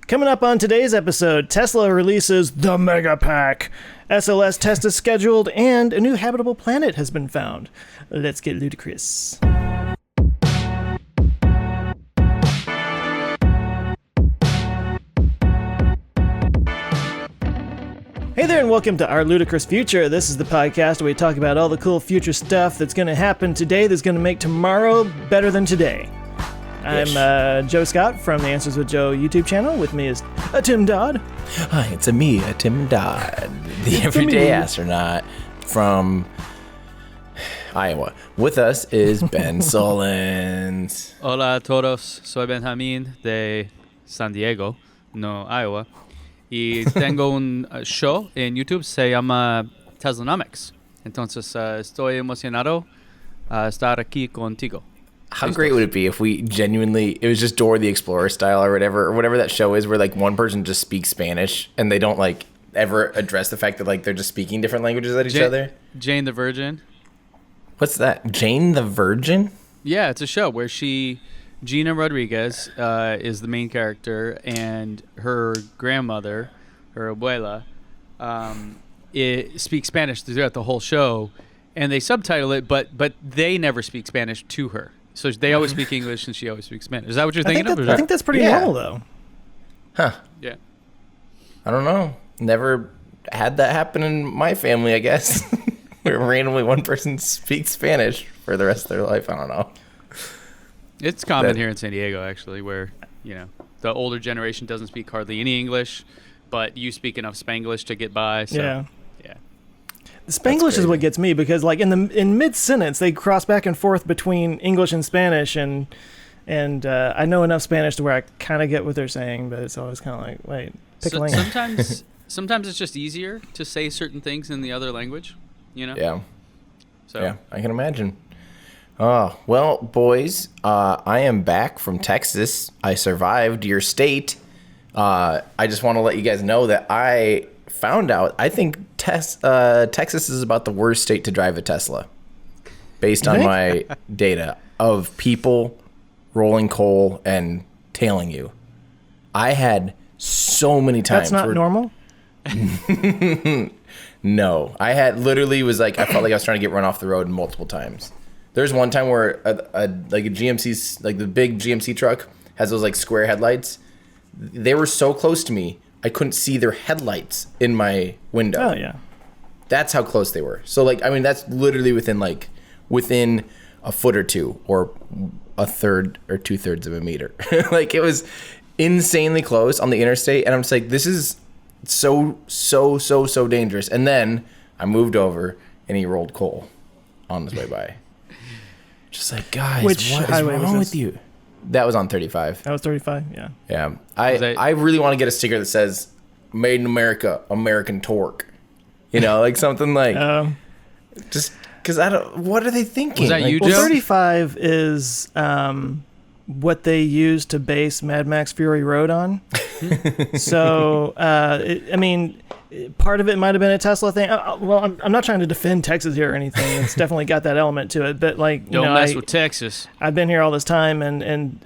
Coming up on today's episode, Tesla releases the Megapack. SLS test is scheduled, and a new habitable planet has been found. Let's get ludicrous. Hey there, and welcome to Our Ludicrous Future. This is the podcast where we talk about all the cool future stuff that's going to happen today that's going to make tomorrow better than today. I'm Joe Scott from the Answers with Joe YouTube channel. With me is Tim Dodd. Hi, it's me, Tim Dodd, the everyday astronaut from Iowa. With us is Ben Solins. Hola a todos, soy Benjamín de San Diego, no Iowa. Y tengo un show en YouTube, se llama Teslanomics. Entonces estoy emocionado estar aquí contigo. How great would it be if we genuinely, it was just Dora the Explorer style or whatever that show is, where like one person just speaks Spanish and they don't like ever address the fact that like they're just speaking different languages at each other? Jane the Virgin. What's that? Jane the Virgin? Yeah, it's a show where Gina Rodriguez is the main character, and her grandmother, her abuela, speaks Spanish throughout the whole show, and they subtitle it, but they never speak Spanish to her. So they always speak English, and she always speaks Spanish. Is that what you're thinking of? I think that's pretty normal, though. Huh. Yeah. I don't know. Never had that happen in my family, I guess. Where randomly one person speaks Spanish for the rest of their life. I don't know. It's common here in San Diego, actually, where, you know, the older generation doesn't speak hardly any English, but you speak enough Spanglish to get by. So, yeah. Spanglish is what gets me, because like in mid-sentence they cross back and forth between English and Spanish, and I know enough Spanish to where I kind of get what they're saying, but it's always kind of like, wait, pick a language. Sometimes it's just easier to say certain things in the other language, you know? Yeah. So yeah, I can imagine. Oh, well, boys, I am back from Texas. I survived your state. I just want to let you guys know that I found out, I think Texas is about the worst state to drive a Tesla, based on my data of people rolling coal and tailing you. I had so many times. That's not normal? No. I had literally I felt like I was trying to get run off the road multiple times. There's one time where a GMC's, like the big GMC truck has those like square headlights. They were so close to me, I couldn't see their headlights in my window. Oh yeah. That's how close they were. So like, I mean, that's literally within a foot or two, or a third or 2/3 of a meter. Like, it was insanely close on the interstate. And I'm just like, this is so dangerous. And then I moved over and he rolled coal on his way by. Just like, guys, what is wrong with you? That was on 35. That was 35, yeah. Yeah. I really want to get a sticker that says, "Made in America, American torque." You know, like something like, just because what are they thinking? Was that like, you, Well, Joe? 35 is what they use to base Mad Max Fury Road on. So, part of it might have been a Tesla thing. Well, I'm not trying to defend Texas here or anything. It's definitely got that element to it. But like, Don't mess with Texas. I've been here all this time, and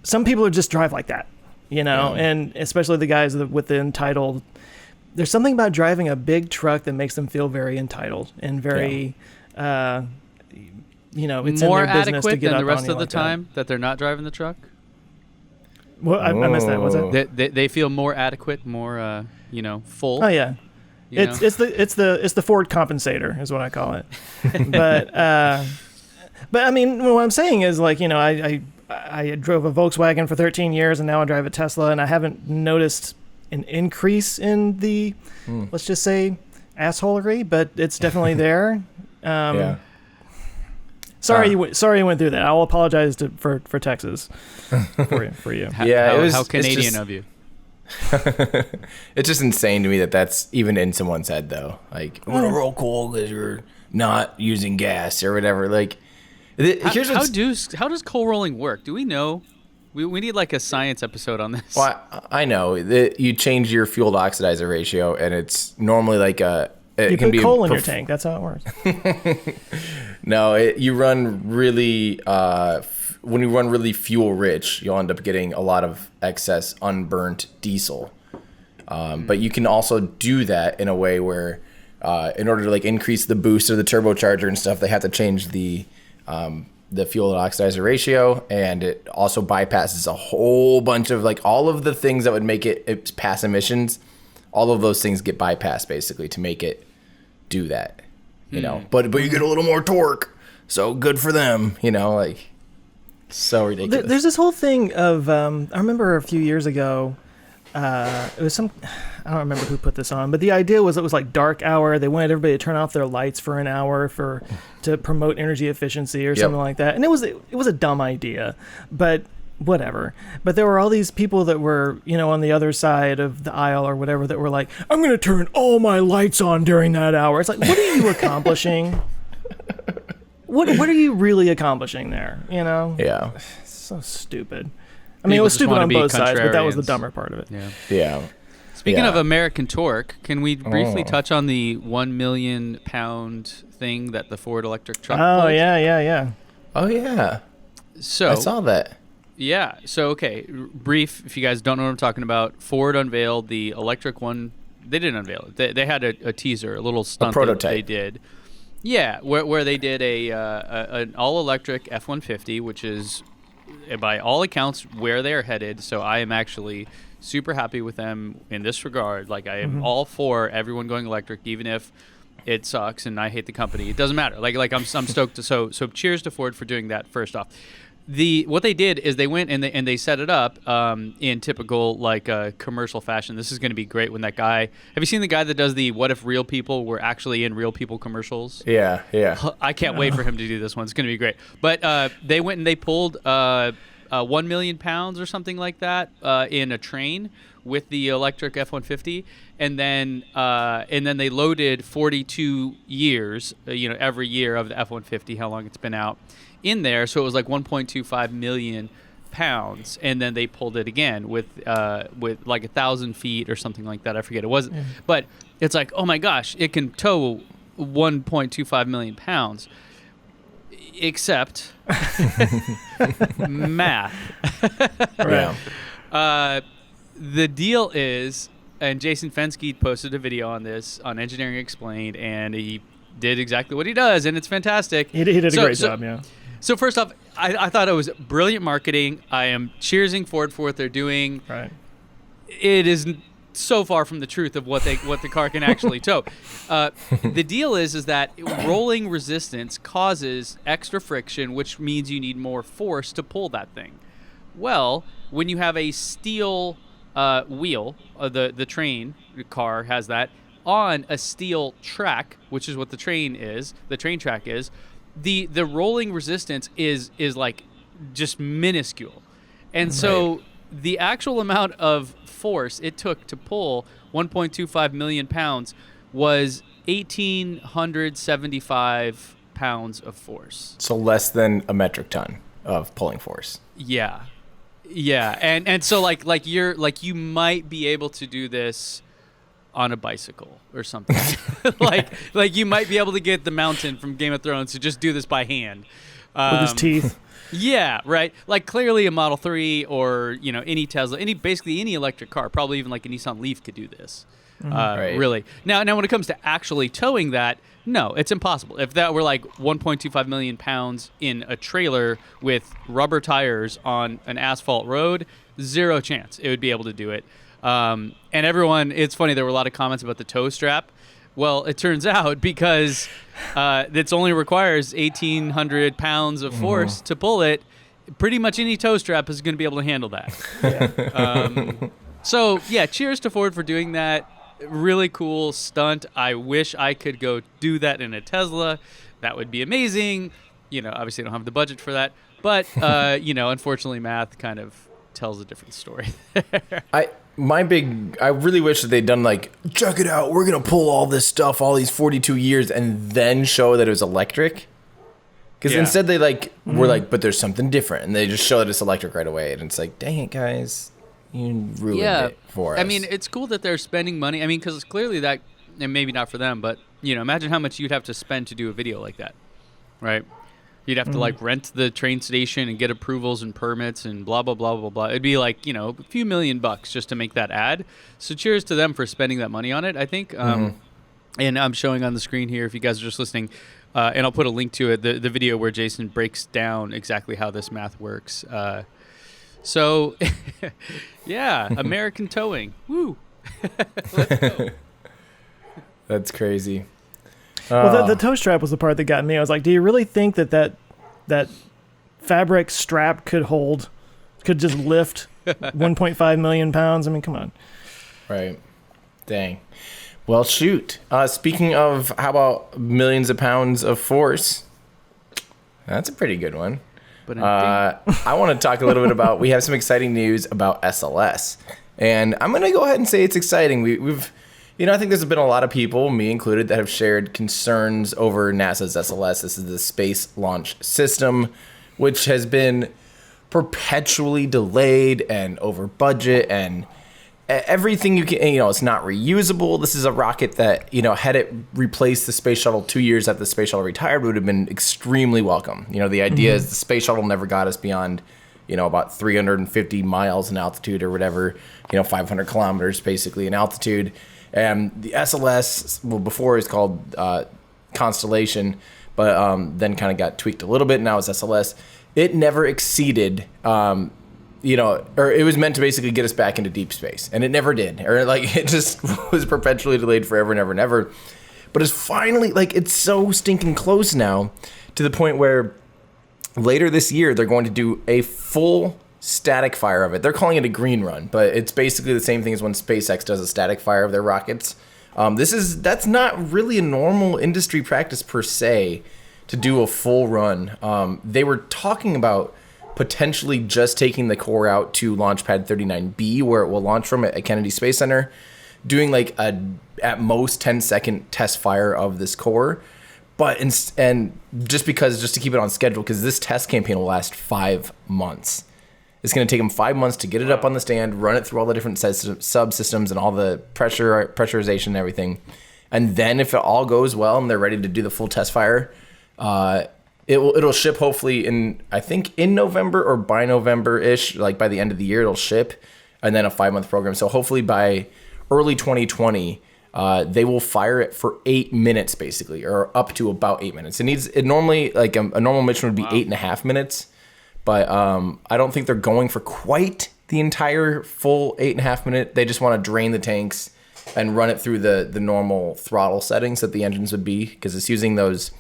some people just drive like that, you know, and especially the guys with the entitled. There's something about driving a big truck that makes them feel very entitled and very, it's more in their business adequate to get than up the rest on you of the like time that they're not driving the truck. Well, I missed that. What's that? They feel more adequate, more full. Oh yeah, it's the Ford compensator is what I call it. but I mean, what I'm saying is, like, you know, I drove a Volkswagen for 13 years and now I drive a Tesla, and I haven't noticed an increase in the let's just say assholery, but it's definitely there. Yeah. Sorry you went through that. I'll apologize for Texas for you. Yeah, how Canadian of you. It's just insane to me that that's even in someone's head, though. Like, I'm gonna roll coal because you're not using gas or whatever. Like, how does coal rolling work? Do we know? We need like a science episode on this. Well, I know that you change your fuel to oxidizer ratio, and it's normally like you put coal in your tank. That's how it works. No, you run really when you run really fuel rich, you'll end up getting a lot of excess unburnt diesel. But you can also do that in a way where, in order to like increase the boost of the turbocharger and stuff, they have to change the fuel to oxidizer ratio, and it also bypasses a whole bunch of like all of the things that would make it pass emissions. All of those things get bypassed basically to make it do that, you know. But you get a little more torque, so good for them, you know. Like, so ridiculous. There's this whole thing of I remember a few years ago. It was I don't remember who put this on, but the idea was it was like dark hour. They wanted everybody to turn off their lights for an hour to promote energy efficiency or something like that. And it was a dumb idea, but whatever. But there were all these people that were, you know, on the other side of the aisle or whatever that were like, I'm going to turn all my lights on during that hour. It's like, what are you accomplishing? What are you really accomplishing there? You know? Yeah. It's so stupid. I mean, it was stupid on both sides, but that was the dumber part of it. Yeah. Speaking of American torque, can we briefly touch on the 1 million pound thing that the Ford electric truck pulled? Yeah. Oh, yeah. So I saw that. Yeah. So, okay, brief, if you guys don't know what I'm talking about, Ford unveiled the electric one. They didn't unveil it. They had a teaser, a little stunt prototype. they did. Yeah, where they did an all-electric F-150, which is, by all accounts, where they're headed. So I am actually super happy with them in this regard. Like, I am all for everyone going electric, even if it sucks and I hate the company. It doesn't matter. Like I'm stoked. So cheers to Ford for doing that. First off, what they did is they went and they set it up in typical like commercial fashion. This is going to be great when that guy. Have you seen the guy that does the "What if real people were actually in real people" commercials? Yeah. I can't wait for him to do this one. It's going to be great. But they went and they pulled 1 million pounds or something like that in a train with the electric F-150, and then they loaded 42 years, every year of the F-150, how long it's been out, in there. So it was like 1.25 million pounds, and then they pulled it again with like 1,000 feet or something like that. I forget. It wasn't, but it's like, oh my gosh, it can tow 1.25 million pounds. Except math. Yeah. The deal is, and Jason Fenske posted a video on this on Engineering Explained, and he did exactly what he does, and it's fantastic. He did a great job, yeah. So first off, I thought it was brilliant marketing. I am cheersing Ford for what they're doing. Right. It is so far from the truth of what the car can actually tow. The deal is that rolling resistance causes extra friction, which means you need more force to pull that thing. Well, when you have a steel wheel, the train car has that, on a steel track, which is what the train track is, the rolling resistance is like just minuscule. And so the actual amount of force it took to pull 1.25 million pounds was 1,875 pounds of force. So less than a metric ton of pulling force. Yeah. And so like you might be able to do this on a bicycle or something. like you might be able to get the Mountain from Game of Thrones to just do this by hand. With his teeth. Yeah, right. Like clearly a Model 3 or, any Tesla, basically any electric car, probably even like a Nissan Leaf could do this. Really. Now when it comes to actually towing that, no, it's impossible. If that were like 1.25 million pounds in a trailer with rubber tires on an asphalt road, zero chance it would be able to do it. And everyone, it's funny, there were a lot of comments about the tow strap. Well, it turns out because it only requires 1,800 pounds of force to pull it, pretty much any tow strap is going to be able to handle that. So, cheers to Ford for doing that. Really cool stunt. I wish I could go do that in a Tesla. That would be amazing. Obviously I don't have the budget for that. But, unfortunately, math kind of tells a different story there. I really wish that they'd done like, check it out, we're gonna pull all this stuff, all these 42 years, and then show that it was electric. Because instead they were like, but there's something different, and they just show that it's electric right away, and it's like, dang it, guys, you ruined it for us. I mean, it's cool that they're spending money. I mean, because clearly that, and maybe not for them, but imagine how much you'd have to spend to do a video like that, right? You'd have to like rent the train station and get approvals and permits and blah, blah, blah, blah, blah. It'd be like, a few $1,000,000 just to make that ad. So cheers to them for spending that money on it, I think. And I'm showing on the screen here, if you guys are just listening, and I'll put a link to it, the video where Jason breaks down exactly how this math works. So, yeah, American towing. Woo. Let's go. That's crazy. Well, the toe strap was the part that got me. I was like, do you really think that fabric strap could just lift 1.5 million pounds? I mean, come on. Right. Dang. Well, shoot. Speaking of, how about millions of pounds of force? That's a pretty good one. I want to talk a little bit about, we have some exciting news about SLS. And I'm going to go ahead and say it's exciting. We've I think there's been a lot of people, me included, that have shared concerns over NASA's SLS. This is the Space Launch System, which has been perpetually delayed and over budget and everything you can, it's not reusable. This is a rocket that, had it replaced the space shuttle 2 years after the space shuttle retired, would have been extremely welcome. The idea is the space shuttle never got us beyond, about 350 miles in altitude or whatever, 500 kilometers basically in altitude. And the SLS, well, before it was called Constellation, but then kind of got tweaked a little bit. Now it's SLS. It never exceeded, or it was meant to basically get us back into deep space, and it never did. Or it just was perpetually delayed forever and ever and ever. But it's finally, it's so stinking close now to the point where later this year they're going to do a full static fire of it. They're calling it a green run, but it's basically the same thing as when SpaceX does a static fire of their rockets. That's not really a normal industry practice per se to do a full run. They were talking about potentially just taking the core out to Launch Pad 39B, where it will launch from at Kennedy Space Center, doing at most 10-second test fire of this core. But just to keep it on schedule, because this test campaign will last 5 months. It's going to take them 5 months to get it up on the stand, run it through all the different subsystems and all the pressurization and everything. And then if it all goes well and they're ready to do the full test fire, it'll ship hopefully in November or by November-ish, by the end of the year it'll ship, and then a 5-month program. So hopefully by early 2020, they will fire it for 8 minutes basically, or up to about 8 minutes. It normally, a normal mission would be 8.5 minutes. But I don't think they're going for quite the entire full 8.5 minute. They just want to drain the tanks and run it through the normal throttle settings that the engines would be, because it's using those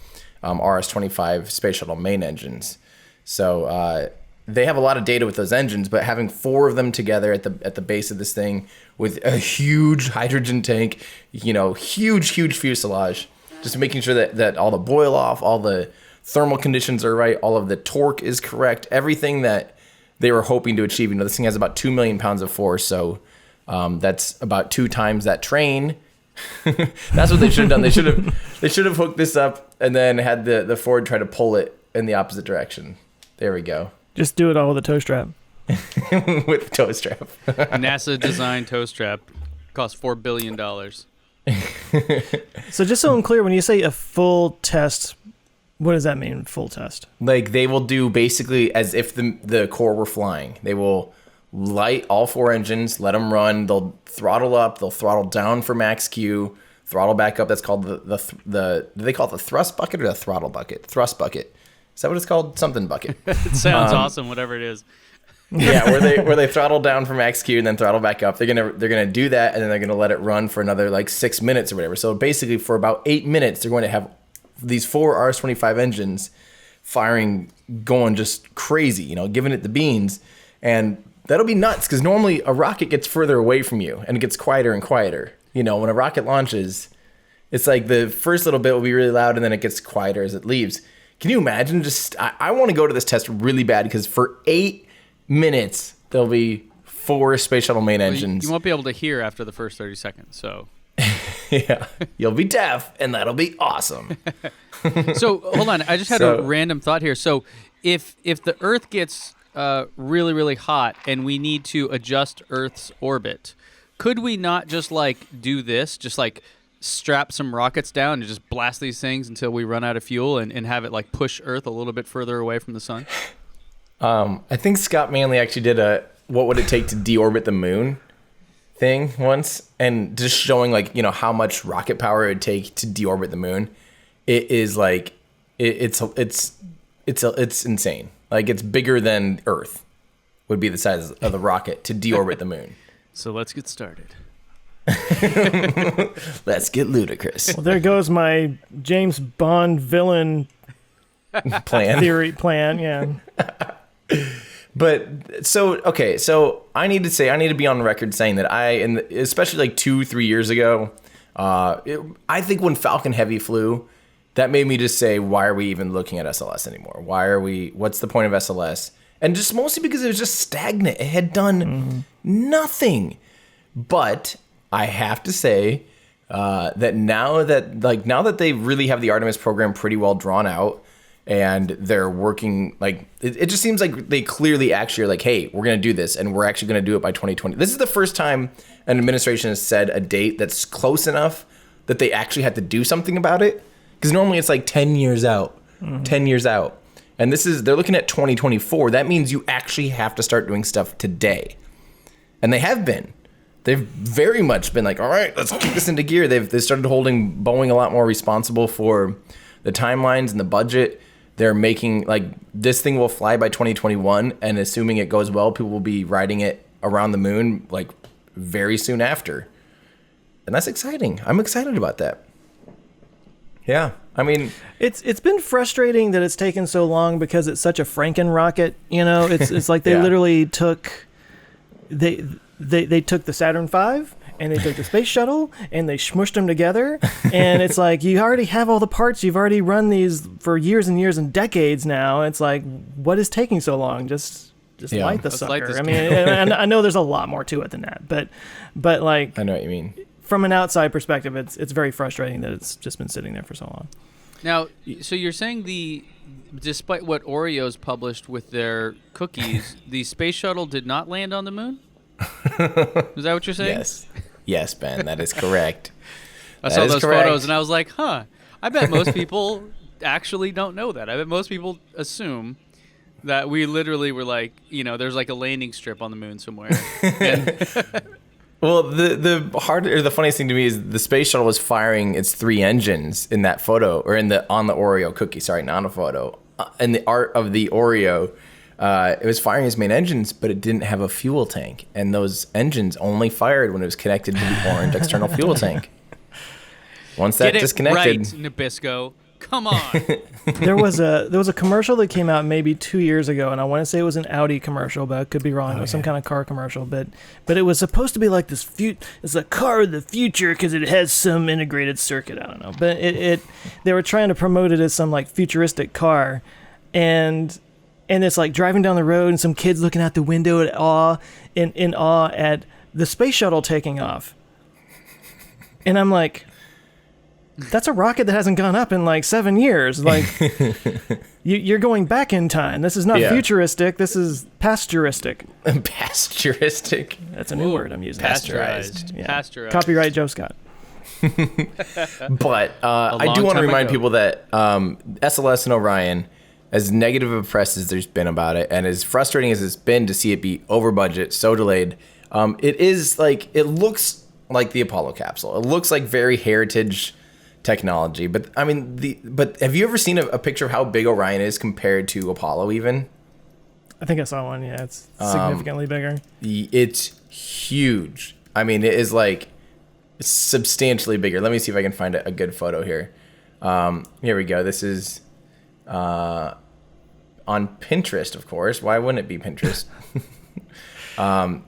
RS-25 Space Shuttle main engines. So they have a lot of data with those engines, but having 4 of them together at the base of this thing with a huge hydrogen tank, huge fuselage, just making sure that all the boil off, all the thermal conditions are right, all of the torque is correct, everything that they were hoping to achieve. This thing has about 2 million pounds of force, so that's about 2 times that train. That's what they should have done. They should have hooked this up and then had the Ford try to pull it in the opposite direction. There we go. Just do it all with a toe strap. With the toe strap. NASA designed toe strap cost $4 billion. So just so I'm clear, when you say a full test, what does that mean, full test? They will do basically as if the core were flying. They will light all 4 engines, let them run. They'll throttle up. They'll throttle down for max Q. Throttle back up. That's called do they call it the thrust bucket or the throttle bucket? Thrust bucket. Is that what it's called? Something bucket. It sounds awesome, whatever it is. Yeah, where they throttle down for max Q and then throttle back up. They're gonna do that, and then they're gonna let it run for another 6 minutes or whatever. So basically, for about 8 minutes, they're going to have these 4 RS-25 engines firing, going just crazy, giving it the beans. And that'll be nuts, because normally a rocket gets further away from you and it gets quieter and quieter. When a rocket launches, it's the first little bit will be really loud and then it gets quieter as it leaves. Can you imagine? I want to go to this test really bad, because for 8 minutes, there'll be 4 space shuttle main engines. You won't be able to hear after the first 30 seconds, so... Yeah, you'll be deaf, and that'll be awesome. So hold on, I just had a random thought here. So if the Earth gets really, really hot and we need to adjust Earth's orbit, could we not just do this, just strap some rockets down and just blast these things until we run out of fuel and have it like push Earth a little bit further away from the sun? I think Scott Manley actually did a what would it take to deorbit the moon thing once, and just showing like, you know, how much rocket power it would take to deorbit the moon. It is like it's insane. Like it's bigger than Earth would be the size of the rocket to deorbit the moon. So let's get started. Let's get ludicrous. Well, there goes my James Bond villain Plan. Yeah. But so I need to be on record saying that especially like 2-3 years ago, I think when Falcon Heavy flew, that made me just say, why are we even looking at SLS anymore? What's the point of SLS? And just mostly because it was just stagnant. It had done nothing. But I have to say that now that they really have the Artemis program pretty well drawn out, and they're working, like, it just seems like they clearly actually are like, hey, we're going to do this, and we're actually going to do it by 2020. This is the first time an administration has said a date that's close enough that they actually had to do something about it. Because normally it's like 10 years out. 10 years out. And they're looking at 2024. That means you actually have to start doing stuff today. And they have been. They've very much been like, all right, let's kick this into gear. They started holding Boeing a lot more responsible for the timelines and the budget. They're making, like, this thing will fly by 2021, and assuming it goes well, people will be riding it around the moon, like, very soon after. And that's exciting. I'm excited about that. Yeah, I mean, it's been frustrating that it's taken so long because it's such a Franken rocket. You know, it's like they literally took they took the Saturn V and they took the space shuttle and they smushed them together, and it's like you already have all the parts. You've already run these for years and years and decades now. It's like, what is taking so long? Just light the sucker. I mean, and I know there's a lot more to it than that, but like, I know what you mean. From an outside perspective, it's very frustrating that it's just been sitting there for so long. Now, so you're saying despite what Oreos published with their cookies, the space shuttle did not land on the moon? Is that what you're saying? Yes, Ben, that is correct. I saw those photos and I was like, I bet most people actually don't know that. I bet most people assume that we literally were like, you know, there's like a landing strip on the moon somewhere. Well, the funniest thing to me is the space shuttle was firing its 3 engines in that photo, or on the Oreo cookie. Sorry, not a photo. In the art of the Oreo, it was firing its main engines, but it didn't have a fuel tank, and those engines only fired when it was connected to the orange external fuel tank. Once that disconnected, right, Nabisco. Come on. There was a commercial that came out maybe 2 years ago, and I want to say it was an Audi commercial, but I could be wrong. It was some kind of car commercial, but it was supposed to be like this. It's a car of the future because it has some integrated circuit. I don't know, but they were trying to promote it as some like futuristic car, and it's like driving down the road and some kids looking out the window in awe at the space shuttle taking off, and I'm like, that's a rocket that hasn't gone up in like 7 years. Like, you're going back in time. This is not futuristic. This is pasteuristic. Pasteuristic? That's a new word I'm using. Pasteurized. Yeah. Pasteurized. Copyright Joe Scott. But I do want to remind people that SLS and Orion, as negative of a press as there's been about it, and as frustrating as it's been to see it be over budget, so delayed, it looks like the Apollo capsule. It looks like very heritage technology, but I mean, but have you ever seen a picture of how big Orion is compared to Apollo? Even I think I saw one. Yeah, it's significantly bigger. It's huge. I mean, it is like substantially bigger. Let me see if I can find a good photo here. Here we go. This is on Pinterest, of course. Why wouldn't it be Pinterest? And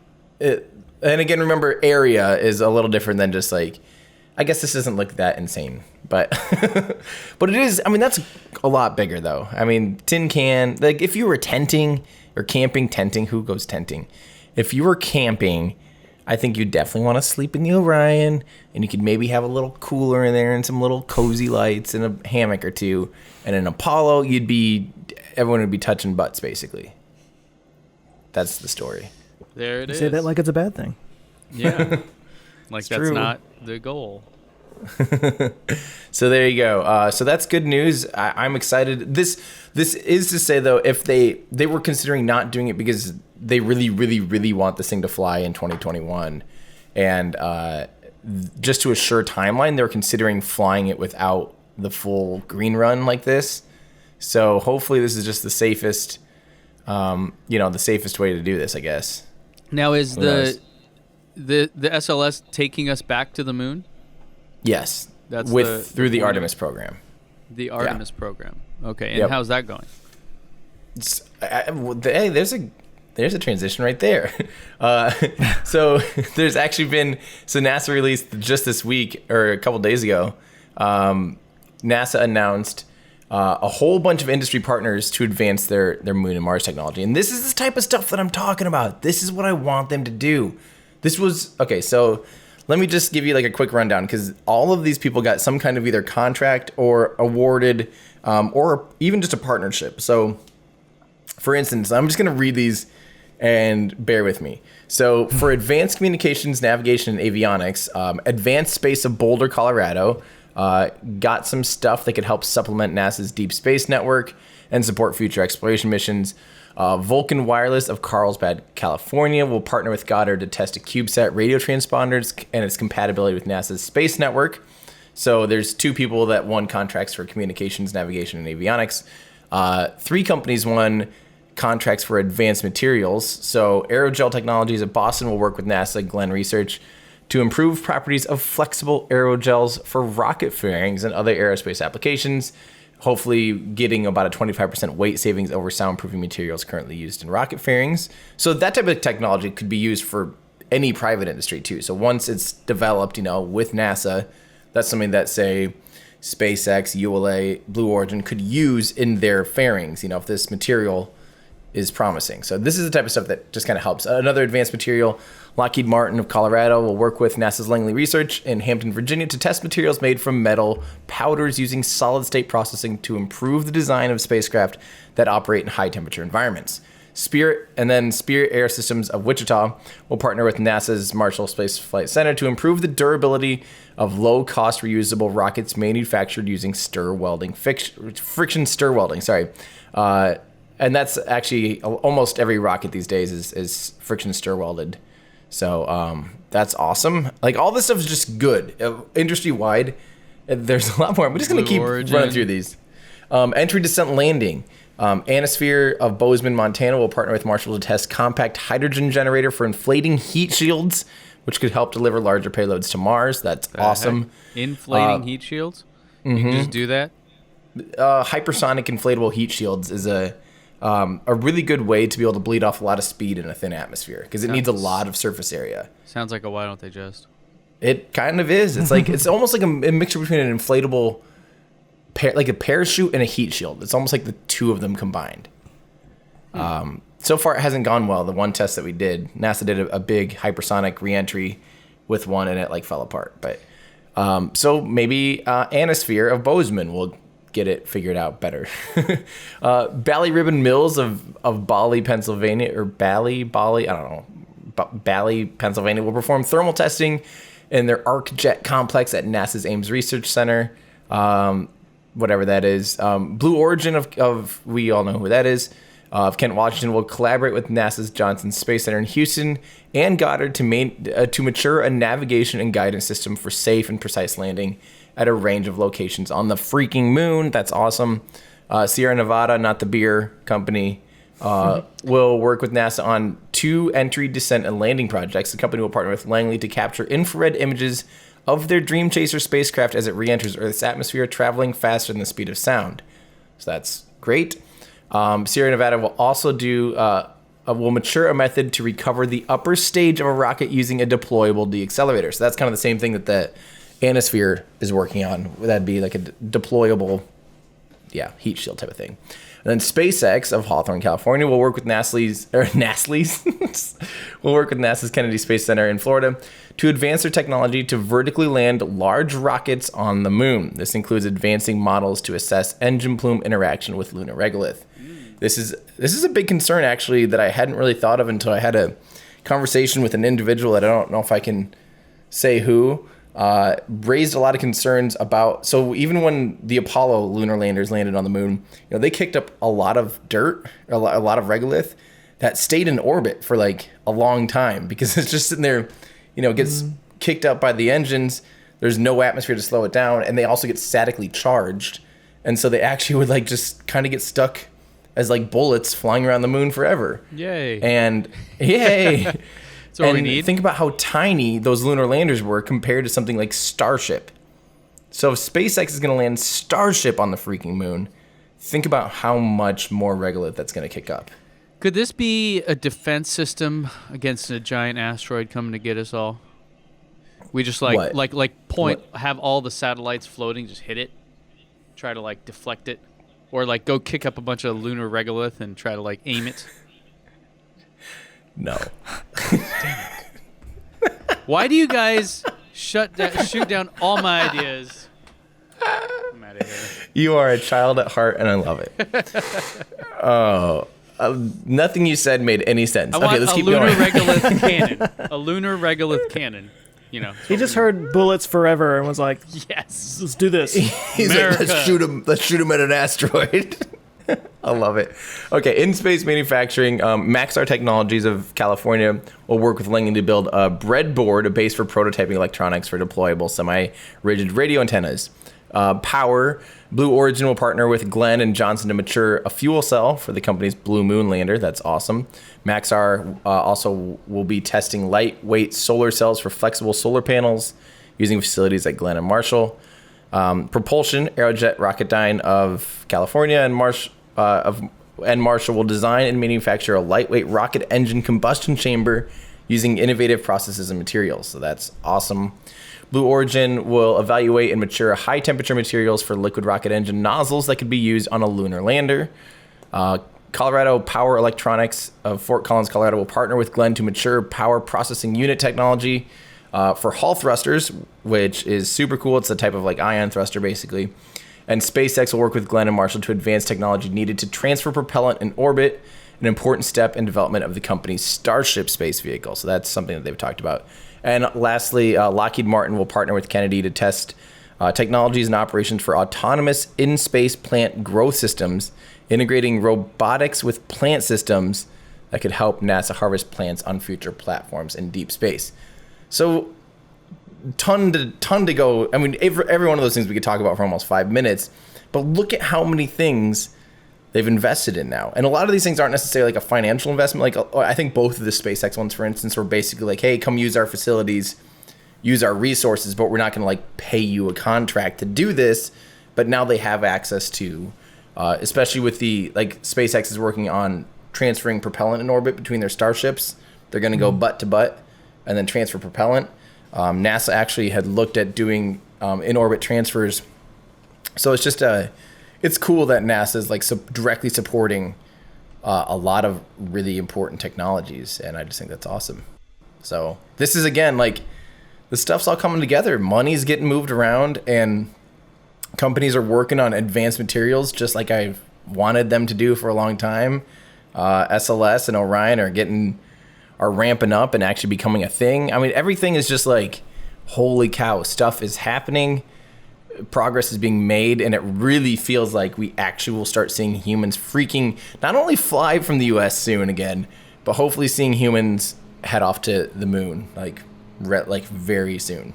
again, remember, area is a little different than just like, I guess this doesn't look that insane, but but it is. I mean, that's a lot bigger, though. I mean, tin can. Like, if you were tenting or camping, who goes tenting? If you were camping, I think you definitely want to sleep in the Orion, and you could maybe have a little cooler in there and some little cozy lights and a hammock or two. And in Apollo, everyone would be touching butts, basically. That's the story. There it is. Say that like it's a bad thing. Yeah. Like, that's true. not the goal. So there you go. So that's good news. I'm excited. This is to say, though, if they were considering not doing it because they really, really, really want this thing to fly in 2021, and just to assure timeline, they're considering flying it without the full green run like this. So hopefully this is just the safest, the safest way to do this, I guess. Now, is the SLS taking us back to the moon? Yes. That's through the Artemis program. The Artemis program. Okay, and how's that going? Hey, there's a transition right there. So there's actually been, NASA released just this week or a couple days ago, NASA announced a whole bunch of industry partners to advance their Moon and Mars technology. And this is the type of stuff that I'm talking about. This is what I want them to do. So let me just give you like a quick rundown, because all of these people got some kind of either contract or awarded or even just a partnership. So for instance, I'm just going to read these and bear with me. So for advanced communications, navigation, and avionics, Advanced Space of Boulder, Colorado, got some stuff that could help supplement NASA's deep space network and support future exploration missions. Vulcan Wireless of Carlsbad, California will partner with Goddard to test a CubeSat radio transponders and its compatibility with NASA's space network. So there's 2 people that won contracts for communications, navigation, and avionics. 3 companies won contracts for advanced materials. So Aerogel Technologies of Boston will work with NASA Glenn Research to improve properties of flexible aerogels for rocket fairings and other aerospace applications, hopefully getting about a 25% weight savings over soundproofing materials currently used in rocket fairings. So that type of technology could be used for any private industry too. So once it's developed, with NASA, that's something that, say, SpaceX, ULA, Blue Origin could use in their fairings, if this material is promising. So this is the type of stuff that just kind of helps. Another advanced material, Lockheed Martin of Colorado will work with NASA's Langley Research in Hampton, Virginia to test materials made from metal powders using solid state processing to improve the design of spacecraft that operate in high temperature environments. Spirit Air Systems of Wichita will partner with NASA's Marshall Space Flight Center to improve the durability of low-cost reusable rockets manufactured using friction stir welding. And that's actually almost every rocket these days is friction stir welded. So that's awesome. Like, all this stuff is just good. Industry wide, there's a lot more. I'm just going to keep running through these. Entry, descent, landing. Anosphere of Bozeman, Montana will partner with Marshall to test compact hydrogen generator for inflating heat shields, which could help deliver larger payloads to Mars. That's awesome. Inflating heat shields? You can just do that? Hypersonic inflatable heat shields is a really good way to be able to bleed off a lot of speed in a thin atmosphere, because it needs a lot of surface area. Sounds like a why don't they just? It kind of is. It's like it's almost like a mixture between an inflatable, like a parachute and a heat shield. It's almost like the 2 of them combined. So far, it hasn't gone well. The one test that we did, NASA did a big hypersonic reentry with one, and it fell apart. But so maybe Anosphere of Bozeman will get it figured out better. Bally Ribbon Mills of Bali, Pennsylvania, or Bally, I don't know. Bally, Pennsylvania will perform thermal testing in their ArcJet complex at NASA's Ames Research Center. Whatever that is. Blue Origin of we all know who that is, of Kent, Washington, will collaborate with NASA's Johnson Space Center in Houston and Goddard to mature a navigation and guidance system for safe and precise landing at a range of locations on the freaking moon. That's awesome. Sierra Nevada, not the beer company, will work with NASA on 2 entry, descent, and landing projects. The company will partner with Langley to capture infrared images of their Dream Chaser spacecraft as it re-enters Earth's atmosphere, traveling faster than the speed of sound. So that's great. Sierra Nevada will also will mature a method to recover the upper stage of a rocket using a deployable deaccelerator. So that's kind of the same thing that the Anosphere is working on. That'd be like a deployable, heat shield type of thing. And then SpaceX of Hawthorne, California, will work with NASA's will work with NASA's Kennedy Space Center in Florida to advance their technology to vertically land large rockets on the moon. This includes advancing models to assess engine plume interaction with lunar regolith. This is a big concern, actually, that I hadn't really thought of until I had a conversation with an individual that I don't know if I can say who, raised a lot of concerns about. So even when the Apollo lunar landers landed on the moon, they kicked up a lot of dirt, a lot of regolith that stayed in orbit for like a long time because it's just sitting there, gets kicked up by the engines. There's no atmosphere to slow it down, and they also get statically charged, and so they actually would like just kind of get stuck as like bullets flying around the moon forever. Yay! And yay! That's all we need. Think about how tiny those lunar landers were compared to something like Starship. So if SpaceX is going to land Starship on the freaking moon, think about how much more regolith that's going to kick up. Could this be a defense system against a giant asteroid coming to get us all? We just have all the satellites floating, just hit it, try to like deflect it, or like go kick up a bunch of lunar regolith and try to like aim it. No. Why do you guys shoot down all my ideas? I'm out of here. You are a child at heart, and I love it. Nothing you said made any sense. Okay, let's keep going. A lunar regolith cannon. He just heard bullets forever and was like, "Yes, let's do this." He's like, let's shoot him at an asteroid. I love it. Okay, in space manufacturing, Maxar Technologies of California will work with Langley to build a breadboard, a base for prototyping electronics for deployable semi-rigid radio antennas. Power, Blue Origin will partner with Glenn and Johnson to mature a fuel cell for the company's Blue Moon lander. That's awesome. Maxar also will be testing lightweight solar cells for flexible solar panels using facilities at Glenn and Marshall. Propulsion, Aerojet Rocketdyne of California and Marshall will design and manufacture a lightweight rocket engine combustion chamber using innovative processes and materials. So that's awesome. Blue Origin will evaluate and mature high temperature materials for liquid rocket engine nozzles that could be used on a lunar lander. Colorado Power Electronics of Fort Collins, Colorado will partner with Glenn to mature power processing unit technology for Hall thrusters, which is super cool. It's a type of like ion thruster basically. And SpaceX will work with Glenn and Marshall to advance technology needed to transfer propellant in orbit, an important step in development of the company's Starship space vehicle. So that's something that they've talked about. And lastly, Lockheed Martin will partner with Kennedy to test technologies and operations for autonomous in-space plant growth systems, integrating robotics with plant systems that could help NASA harvest plants on future platforms in deep space. So ton to go. I mean, every one of those things we could talk about for almost 5 minutes, but look at how many things they've invested in now. And a lot of these things aren't necessarily like a financial investment. Like I think both of the SpaceX ones, for instance, were basically like, hey, come use our facilities, use our resources, but we're not going to like pay you a contract to do this. But now they have access to, especially with the, like SpaceX is working on transferring propellant in orbit between their Starships. They're going to go butt to butt and then transfer propellant. NASA actually had looked at doing in-orbit transfers. So it's just it's cool that NASA is like directly supporting a lot of really important technologies, and I just think that's awesome. So this is, again, like the stuff's all coming together. Money's getting moved around, and companies are working on advanced materials just like I've wanted them to do for a long time. SLS and Orion are ramping up and actually becoming a thing. I mean, everything is just like, holy cow, stuff is happening. Progress is being made, and it really feels like we actually will start seeing humans freaking not only fly from the US soon again, but hopefully seeing humans head off to the moon like very soon.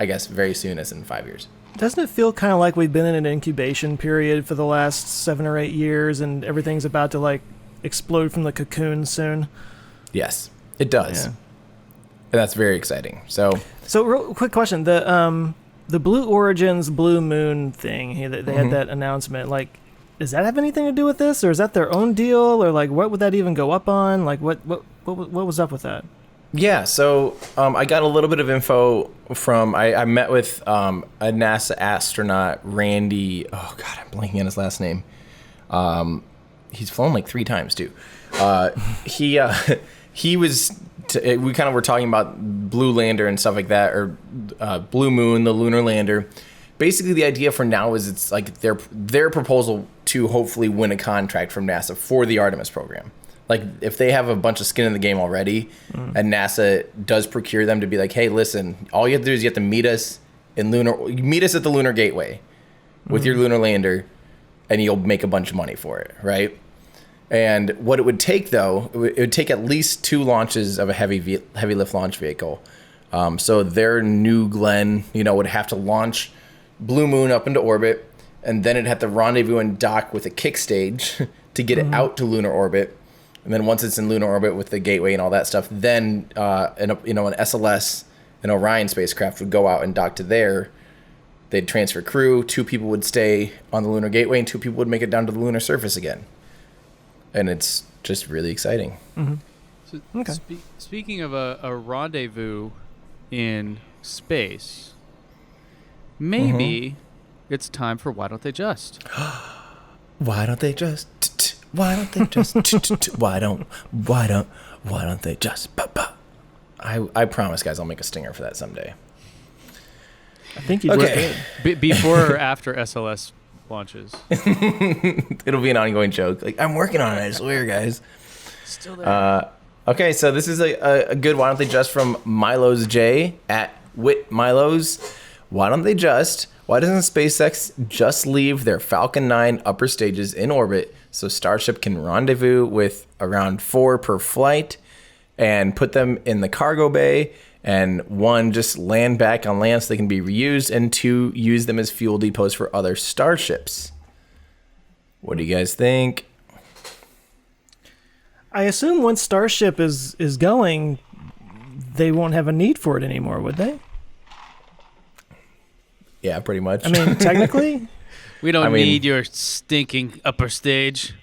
I guess very soon as in 5 years. Doesn't it feel kind of like we've been in an incubation period for the last 7 or 8 years, and everything's about to like explode from the cocoon soon? Yes, it does. Yeah. And that's very exciting. So real quick question. The Blue Origin's Blue Moon thing, they had that announcement. Like, does that have anything to do with this, or is that their own deal, or like what would that even go up on? Like, what was up with that? Yeah, so I got a little bit of info from I met with a NASA astronaut, Randy. Oh God, I'm blanking on his last name. He's flown like 3 times too. He was. We kind of were talking about Blue Lander and stuff like that, or Blue Moon, the lunar lander. Basically, the idea for now is it's like their proposal to hopefully win a contract from NASA for the Artemis program. Like if they have a bunch of skin in the game already, and NASA does procure them to be like, hey, listen, all you have to do is you have to meet us at the lunar gateway with your lunar lander, and you'll make a bunch of money for it, right? And what it would take, though, it would take at least 2 launches of a heavy lift launch vehicle. So their New Glenn, would have to launch Blue Moon up into orbit, and then it'd have to rendezvous and dock with a kick stage to get it out to lunar orbit. And then once it's in lunar orbit with the gateway and all that stuff, then an SLS, an Orion spacecraft would go out and dock to there. They'd transfer crew. 2 people would stay on the lunar gateway, and 2 people would make it down to the lunar surface again. And it's just really exciting. So speaking of a rendezvous in space, maybe it's time for Why Don't They Just? Why don't they just? Why don't they just? Why don't they just? I promise, guys, I'll make a stinger for that someday. I think you just did. Before or after SLS launches? It'll be an ongoing joke. Like, I'm working on it, I swear, guys. Still there. Okay, so this is a good Why Don't They Just from Milo's J at Wit Milo's. Why doesn't SpaceX just leave their Falcon 9 upper stages in orbit so Starship can rendezvous with around 4 per flight and put them in the cargo bay, and 1, just land back on land so they can be reused, and 2, use them as fuel depots for other starships? What do you guys think? I assume once Starship is going, they won't have a need for it anymore, would they? Yeah, pretty much. I mean, technically. We don't need your stinking upper stage.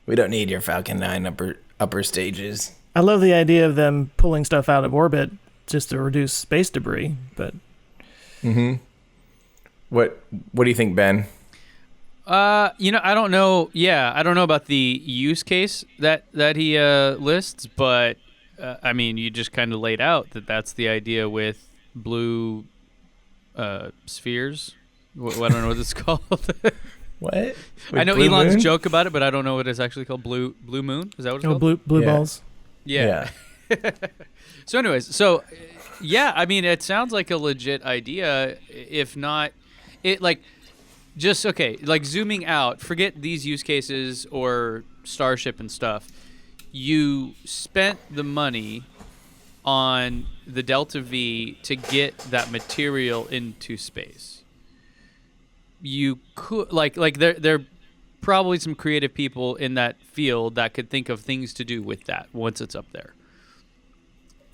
We don't need your Falcon 9 upper stages. I love the idea of them pulling stuff out of orbit just to reduce space debris, but... What do you think, Ben? I don't know. Yeah, I don't know about the use case that he lists, but you just kind of laid out that that's the idea with blue spheres. I don't know what it's called. What? I know Blue Elon's Moon? joke about it, but I don't know what it's actually called. Blue Moon? Is that what it's called? Blue balls. Yeah. So anyways, it sounds like a legit idea. If not, zooming out, forget these use cases or Starship and stuff. You spent the money on the Delta V to get that material into space. You could there probably some creative people in that field that could think of things to do with that once it's up there.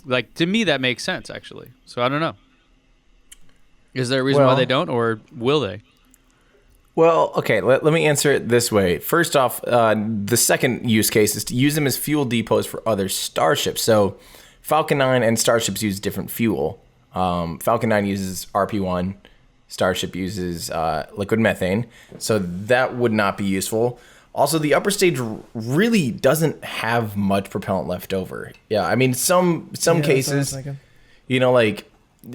Like, to me, that makes sense, actually. So I don't know. Is there a reason why they don't, or will they? Well, okay, let me answer it this way. First off, the second use case is to use them as fuel depots for other starships. So Falcon 9 and starships use different fuel. Falcon 9 uses RP-1. Starship uses liquid methane. So that would not be useful. Also, the upper stage really doesn't have much propellant left over. Yeah, I mean, some cases, and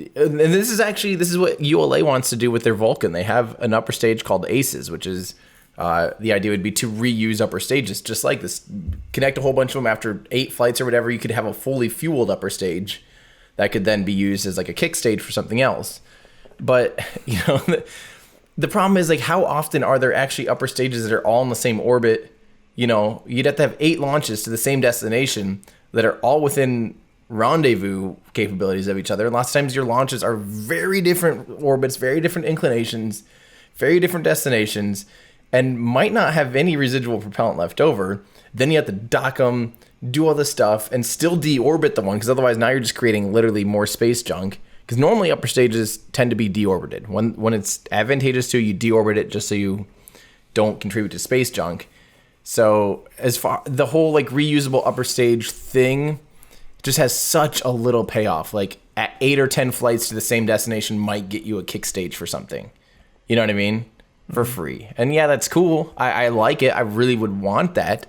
this is what ULA wants to do with their Vulcan. They have an upper stage called Aces, which is the idea would be to reuse upper stages, just like this. Connect a whole bunch of them after 8 flights or whatever. You could have a fully fueled upper stage that could then be used as like a kick stage for something else. But the problem is, like, how often are there actually upper stages that are all in the same orbit? You'd have to have 8 launches to the same destination that are all within rendezvous capabilities of each other. And lots of times your launches are very different orbits, very different inclinations, very different destinations, and might not have any residual propellant left over. Then you have to dock them, do all this stuff, and still deorbit the one, because otherwise now you're just creating literally more space junk. Because normally upper stages tend to be deorbited. When it's advantageous to you, deorbit it just so you don't contribute to space junk. So as far the whole reusable upper stage thing just has such a little payoff. Like at 8 or 10 flights to the same destination might get you a kick stage for something. You know what I mean? For free. And yeah, that's cool. I like it. I really would want that.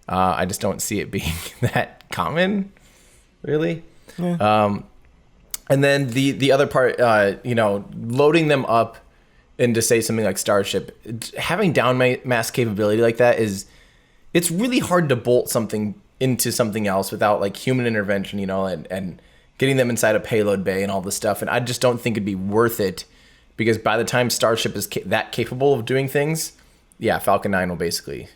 I just don't see it being that common, really. Yeah. And then the other part, loading them up into, say, something like Starship, having down mass capability like that is it's really hard to bolt something into something else without like human intervention, you know, and getting them inside a payload bay and all this stuff. And I just don't think it'd be worth it, because by the time Starship is that capable of doing things, yeah, Falcon 9 will basically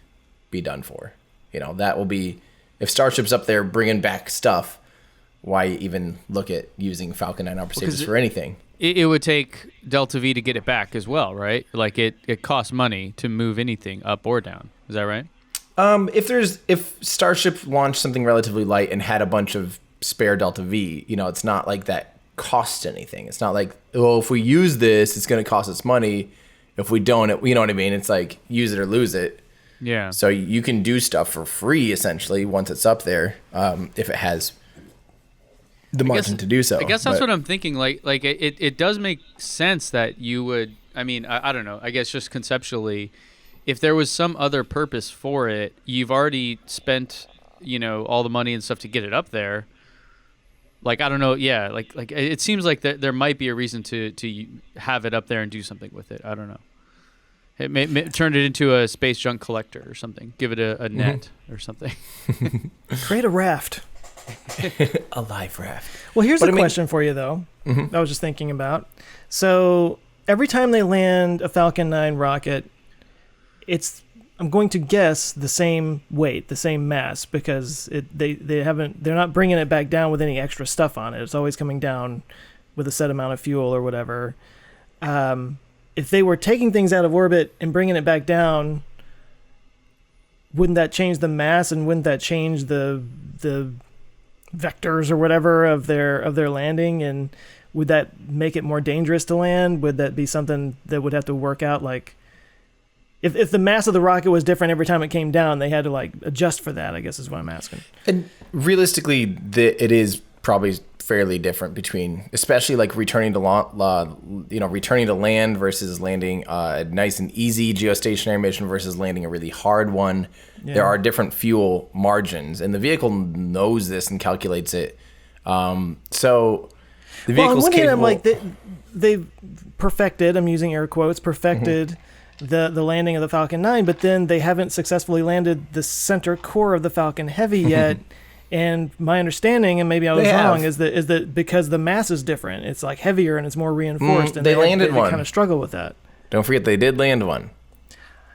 be done for. You know, that will be, if Starship's up there bringing back stuff, why even look at using Falcon 9 upper stages for anything? It would take Delta V to get it back as well, right? Like it costs money to move anything up or down. Is that right? If Starship launched something relatively light and had a bunch of spare Delta V, you know, it's not like that costs anything. It's not like, oh, if we use this, it's going to cost us money. If we don't, you know what I mean? It's like use it or lose it. Yeah. So you can do stuff for free essentially once it's up there, if it has the margin to do so. I guess that's what I'm thinking. Like it does make sense that you would. I mean, I don't know. I guess just conceptually, if there was some other purpose for it, you've already spent, you know, all the money and stuff to get it up there. Like, I don't know. Yeah. Like it seems like there might be a reason to have it up there and do something with it. I don't know. It may turn it into a space junk collector or something. Give it a net or something. Create a raft. A live raft. Well, here's a question for you, though. I was just thinking about. So every time they land a Falcon 9 rocket, I'm going to guess the same weight, the same mass, because they're not bringing it back down with any extra stuff on it. It's always coming down with a set amount of fuel or whatever. If they were taking things out of orbit and bringing it back down, wouldn't that change the mass, and wouldn't that change the vectors or whatever of their landing, and would that make it more dangerous to land? Would that be something that would have to work out? Like, if the mass of the rocket was different every time it came down, they had to like adjust for that, I guess is what I'm asking. And realistically, it is probably fairly different between, especially like returning to land versus landing a nice and easy geostationary mission versus landing a really hard one. Yeah. There are different fuel margins, and the vehicle knows this and calculates it. So the vehicle's capable. I'm like, they've perfected, I'm using air quotes, perfected the landing of the Falcon 9, but then they haven't successfully landed the center core of the Falcon Heavy yet. And my understanding, and maybe I was wrong, is that because the mass is different, it's like heavier and it's more reinforced. And they landed one. They kind of struggle with that. Don't forget, they did land one.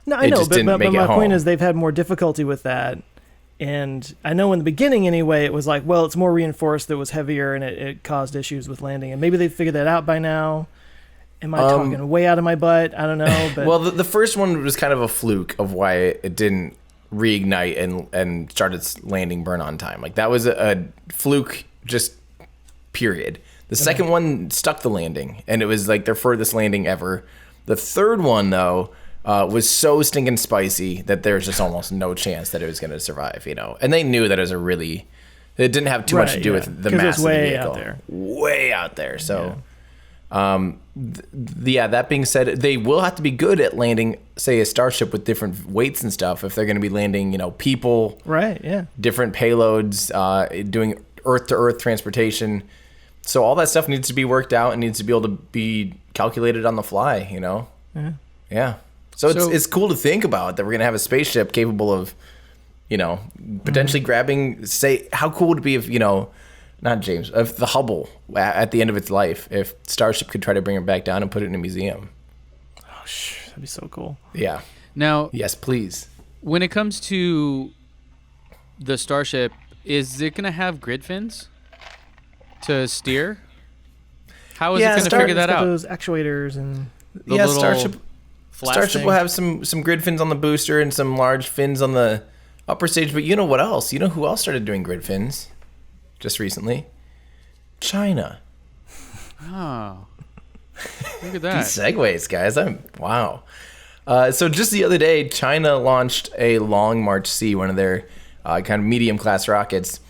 No, I know, but my point is they've had more difficulty with that. And I know in the beginning, anyway, it was like, well, it's more reinforced, it was heavier, and it caused issues with landing. And maybe they've figured that out by now. Am I talking way out of my butt? I don't know. But well, the first one was kind of a fluke of why it didn't reignite and start its landing burn on time. Like, that was a fluke, just period. The second one stuck the landing, and it was like their furthest landing ever. The third one, though, was so stinking spicy that there's just almost no chance that it was going to survive, you know. And they knew that it didn't have too much to do with the mass of the vehicle. Way out there. So, that being said, they will have to be good at landing, say, a Starship with different weights and stuff if they're going to be landing, you know, people, different payloads, doing earth-to-earth transportation. So all that stuff needs to be worked out and needs to be able to be calculated on the fly, you know? Yeah. So it's cool to think about that we're going to have a spaceship capable of, you know, potentially grabbing, say, how cool would it be if, you know, if the Hubble, at the end of its life, if Starship could try to bring it back down and put it in a museum. Oh, that'd be so cool. Yeah. Now, yes, please. When it comes to the Starship, is it going to have grid fins to steer? How is it going to figure that out? Those actuators and Starship will have some grid fins on the booster and some large fins on the upper stage. But you know what else? You know who else started doing grid fins just recently? China. Oh, look at that. These segues, guys. Wow. So just the other day, China launched a Long March C, one of their kind of medium class rockets,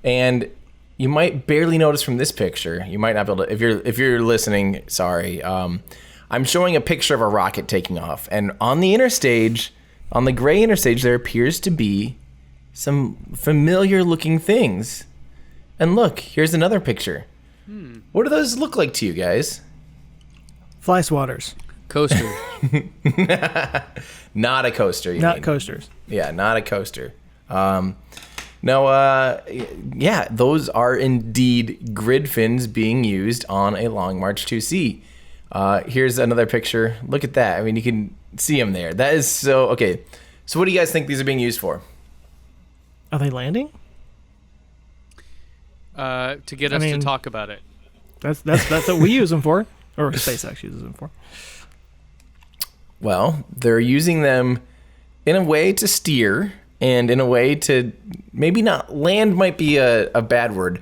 and you might barely notice from this picture. You might not be able to, if you're listening. Sorry, I'm showing a picture of a rocket taking off, and on the interstage, on the gray interstage, there appears to be some familiar looking things. And look, here's another picture. What do those look like to you guys? Fly swatters. Coaster. Not a coaster. Not coasters. Yeah, not a coaster. Yeah, those are indeed grid fins being used on a Long March 2C. Here's another picture. Look at that. I mean, you can see them there. That is so... Okay, so what do you guys think these are being used for? Are they landing? To get us to talk about it. That's what we use them for, or SpaceX uses them for. Well, they're using them in a way to steer, and in a way to maybe not land might be a bad word.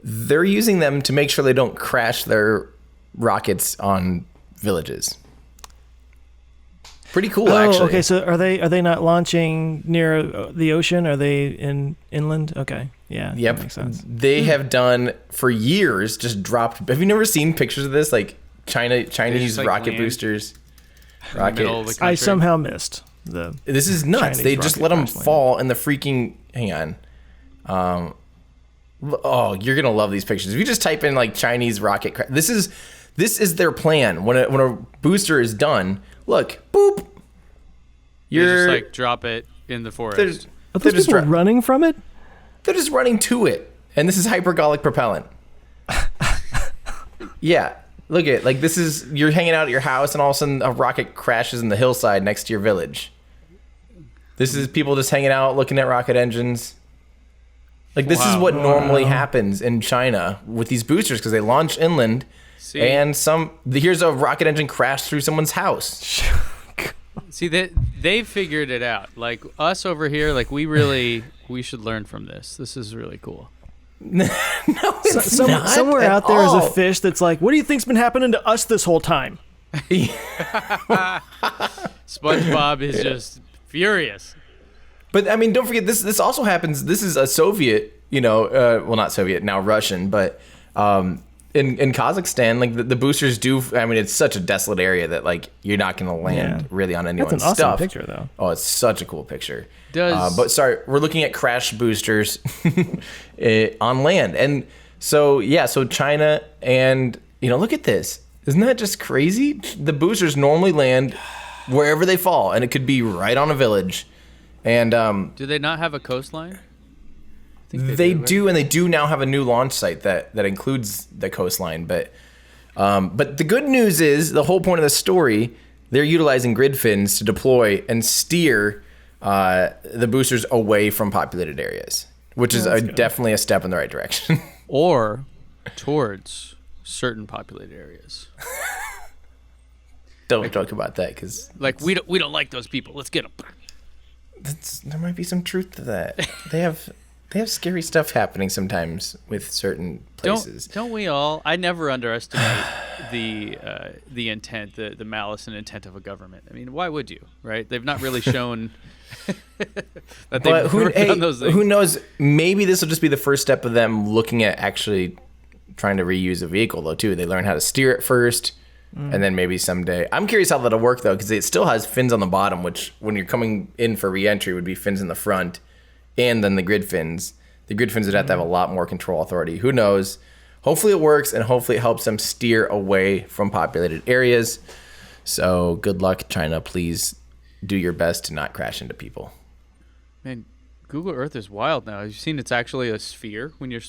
They're using them to make sure they don't crash their rockets on villages. Pretty cool, actually. Okay. So are they not launching near the ocean? Are they inland? Okay. Yeah. Yep. That makes sense. They have done for years. Just dropped. Have you never seen pictures of this? Like Chinese like rocket land boosters. in the middle of the country. I somehow missed the. This is nuts. Chinese They just rocket let them crash fall in the freaking. Hang on. Oh, you're gonna love these pictures. If you just type in like Chinese rocket, this is their plan. When a booster is done, look, boop. They just like drop it in the forest. Are those people running from it? They're just running to it, and this is hypergolic propellant. Yeah, look at like this is you're hanging out at your house, and all of a sudden a rocket crashes in the hillside next to your village. This is people just hanging out looking at rocket engines. Like this is what normally happens in China with these boosters because they launch inland, and here's a rocket engine crash through someone's house. See, they figured it out. Like us over here, like we should learn from this. This is really cool. No, it's not somewhere at out there is all. a fish that's like, what do you think's been happening to us this whole time? SpongeBob is just furious. But I mean, don't forget this also happens. This is a Soviet, well, not Soviet now, Russian, but in Kazakhstan, like the boosters do. I mean, it's such a desolate area that like you're not going to land really on anyone's That's an awesome stuff. picture, though. Oh, it's such a cool picture. But sorry, we're looking at crash boosters on land, and so China and look at this. Isn't that just crazy? The boosters normally land wherever they fall, and it could be right on a village. And do they not have a coastline? I think they do, and they do now have a new launch site that includes the coastline. But the good news is the whole point of the story, they're utilizing grid fins to deploy and steer the boosters away from populated areas, which is definitely a step in the right direction. Or towards certain populated areas. Don't talk about that because we don't like those people. Let's get them. There might be some truth to that. They have scary stuff happening sometimes with certain places. Don't we all? I never underestimate the intent, the malice and intent of a government. I mean, why would you, right? They've not really shown that they've done those things. Who knows? Maybe this will just be the first step of them looking at actually trying to reuse a vehicle, though, too. They learn how to steer it first. And then maybe someday. I'm curious how that'll work, though, because it still has fins on the bottom, which when you're coming in for re-entry would be fins in the front, and then the grid fins. The grid fins would have to have a lot more control authority. Who knows? Hopefully it works, and hopefully it helps them steer away from populated areas. So good luck, China. Please do your best to not crash into people. Man, Google Earth is wild now. Have you seen it's actually a sphere? When you're,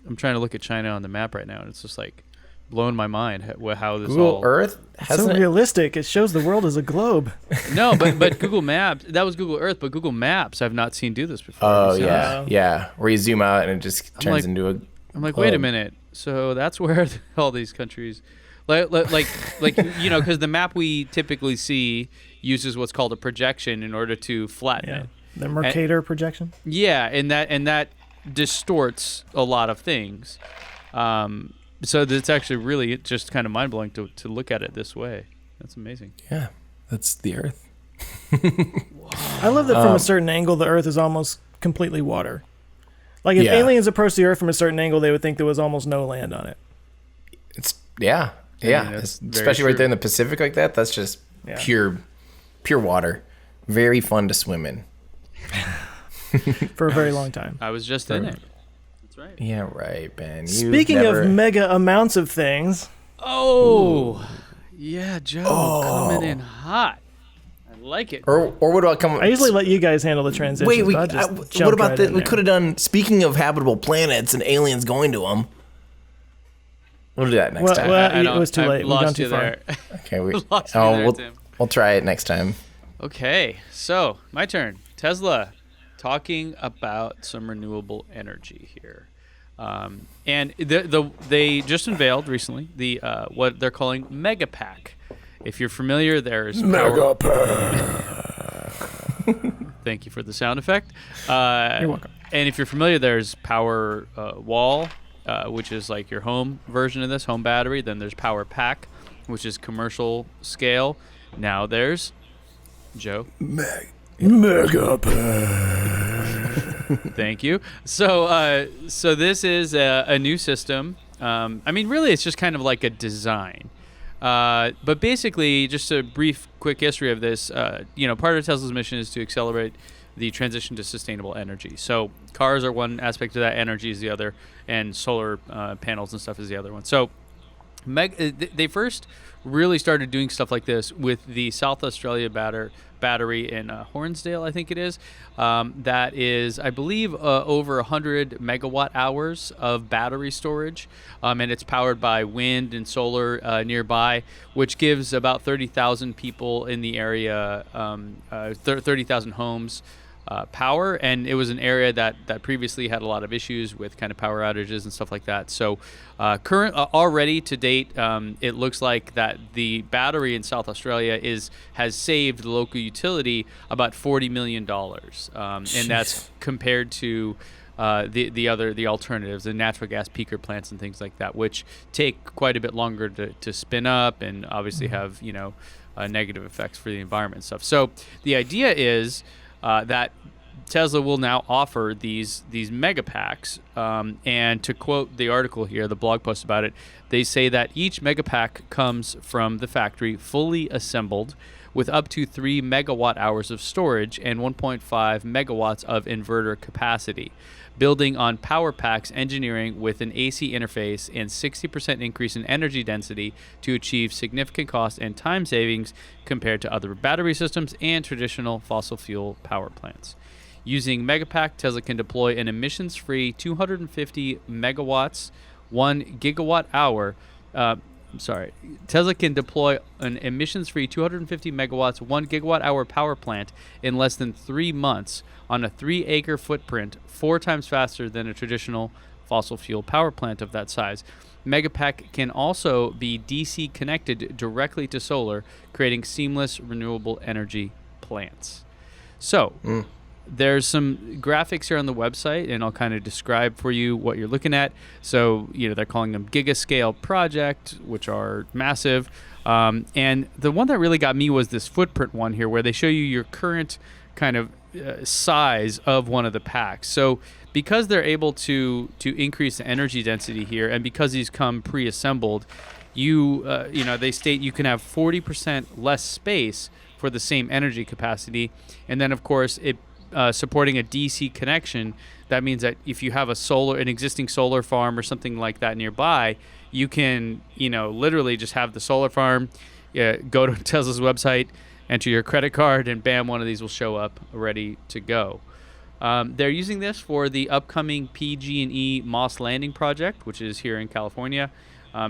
I'm trying to look at China on the map right now, and it's just like blowing my mind how this Google Earth so realistic. It shows the world as a globe. No, but Google Maps, that was Google Earth, but Google Maps I've not seen do this before. Oh, yeah. Where you zoom out and it just turns into a I'm like, wait a minute. So that's where all these countries like because the map we typically see uses what's called a projection in order to flatten it. The Mercator projection? Yeah, and that distorts a lot of things. So it's actually really just kind of mind-blowing to look at it this way. That's amazing. Yeah, that's the Earth. I love that from a certain angle, the Earth is almost completely water. Like if aliens approached the Earth from a certain angle, they would think there was almost no land on it. Especially right there in the Pacific like that. That's just pure water. Very fun to swim in. For a very long time. I was just in it. Right. Yeah, right, Ben. Speaking of mega amounts of things. Oh, Yeah, Joe, coming in hot. I like it. Or what about I usually let you guys handle the transitions. Wait, what about this? We could have done. Speaking of habitable planets and aliens going to them, we'll do that next time. Well, it was too late. We've gone too far. There. Okay, Tim. we'll try it next time. Okay, so my turn. Tesla, talking about some renewable energy here, and they just unveiled recently the what they're calling Megapack. If you're familiar, there's Megapack. Thank you for the sound effect. You're welcome. And if you're familiar, there's Power Wall, which is like your home version of this, home battery. Then there's Power Pack, which is commercial scale. Now there's Joe. Megapack. Thank you. So this is a new system. I mean, really, it's just kind of like a design. But basically, just a brief, quick history of this. Part of Tesla's mission is to accelerate the transition to sustainable energy. So cars are one aspect of that, energy is the other, and solar panels and stuff is the other one. So they first really started doing stuff like this with the South Australia battery in Hornsdale, I think it is. That is, I believe, over 100 megawatt hours of battery storage, and it's powered by wind and solar nearby, which gives about 30,000 people in the area, 30,000 homes power. And it was an area that previously had a lot of issues with kind of power outages and stuff like that. So already to date, it looks like that the battery in South Australia has saved the local utility about $40 million. And that's compared to the alternatives, the natural gas peaker plants and things like that, which take quite a bit longer to spin up and obviously have, negative effects for the environment and stuff. So the idea is that Tesla will now offer these Megapacks, and to quote the article here, the blog post about it, they say that each Megapack comes from the factory fully assembled with up to 3 megawatt hours of storage and 1.5 megawatts of inverter capacity, building on PowerPack's engineering with an AC interface and 60% increase in energy density to achieve significant cost and time savings compared to other battery systems and traditional fossil fuel power plants. Using Megapack, Tesla can deploy an emissions-free 250 megawatts, 1 gigawatt hour. Tesla can deploy an emissions-free 250 megawatts, 1 gigawatt hour power plant in less than 3 months on a 3-acre footprint, 4 times faster than a traditional fossil fuel power plant of that size. Megapack can also be DC connected directly to solar, creating seamless renewable energy plants. So, there's some graphics here on the website, and I'll kind of describe for you what you're looking at. So, they're calling them gigascale project, which are massive. And the one that really got me was this footprint one here, where they show you your current kind of size of one of the packs. So because they're able to increase the energy density here, and because these come pre-assembled, they state you can have 40% less space for the same energy capacity. And then, of course, it supporting a DC connection, that means that if you have an existing solar farm or something like that nearby, you can, literally just have the solar farm, go to Tesla's website, enter your credit card, and bam, one of these will show up ready to go. They're using this for the upcoming PG&E Moss Landing project, which is here in California,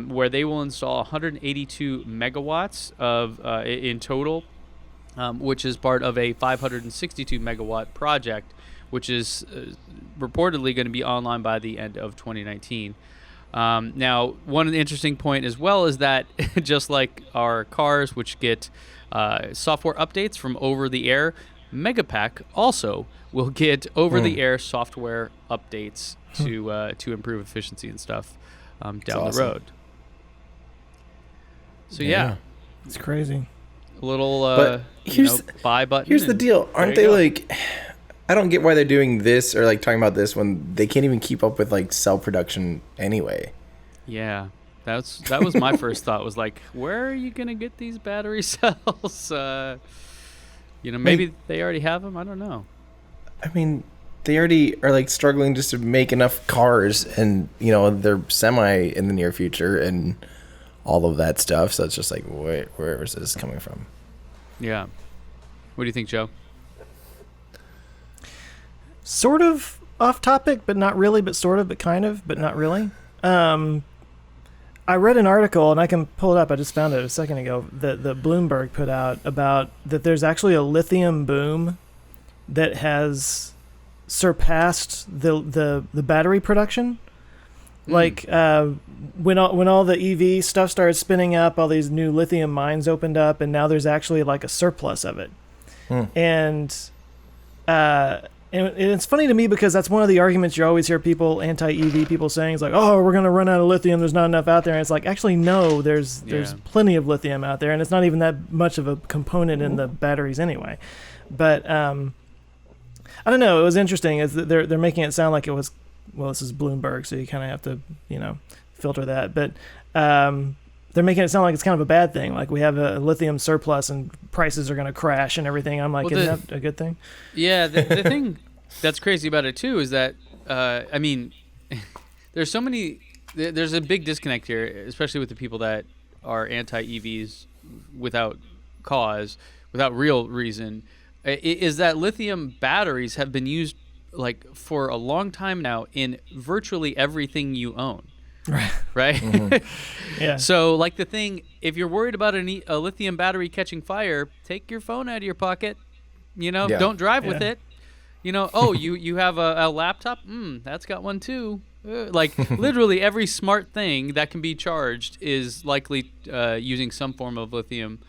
where they will install 182 megawatts in total, which is part of a 562 megawatt project, which is reportedly going to be online by the end of 2019. Now, one interesting point as well is that just like our cars, which get software updates from over-the-air, Megapack also will get over-the-air software updates to improve efficiency and stuff down the road. So yeah, it's crazy. A little buy button. Here's the deal. Aren't they like, I don't get why they're doing this or like talking about this when they can't even keep up with like cell production anyway. Yeah. That was my first thought, was like, where are you going to get these battery cells? Maybe they already have them. I don't know. I mean, they already are like struggling just to make enough cars, and they're semi in the near future, and all of that stuff. So it's just like, where is this coming from? Yeah. What do you think, Joe? Sort of off topic, but not really, but sort of, but kind of, but not really. I read an article, and I can pull it up. I just found it a second ago, that the Bloomberg put out about that there's actually a lithium boom that has surpassed the battery production. Like when all the EV stuff started spinning up, all these new lithium mines opened up, and now there's actually like a surplus of it. And it's funny to me because that's one of the arguments you always hear people, anti-EV people saying, is like, oh, we're going to run out of lithium, there's not enough out there. And it's like, actually, no, there's plenty of lithium out there, and it's not even that much of a component in the batteries anyway. But I don't know, it was interesting. Is that they're making it sound like it was, well, this is Bloomberg, so you kind of have to, filter that. But they're making it sound like it's kind of a bad thing. Like we have a lithium surplus and prices are going to crash and everything. I'm like, isn't that a good thing? Yeah, the thing that's crazy about it too is that, there's so many, there's a big disconnect here, especially with the people that are anti-EVs without cause, without real reason, is that lithium batteries have been used like for a long time now in virtually everything you own. Right. Mm-hmm. Yeah. So like the thing, if you're worried about a lithium battery catching fire, take your phone out of your pocket. Don't drive with it. Oh, you have a laptop? That's got one too. Like literally every smart thing that can be charged is likely using some form of lithium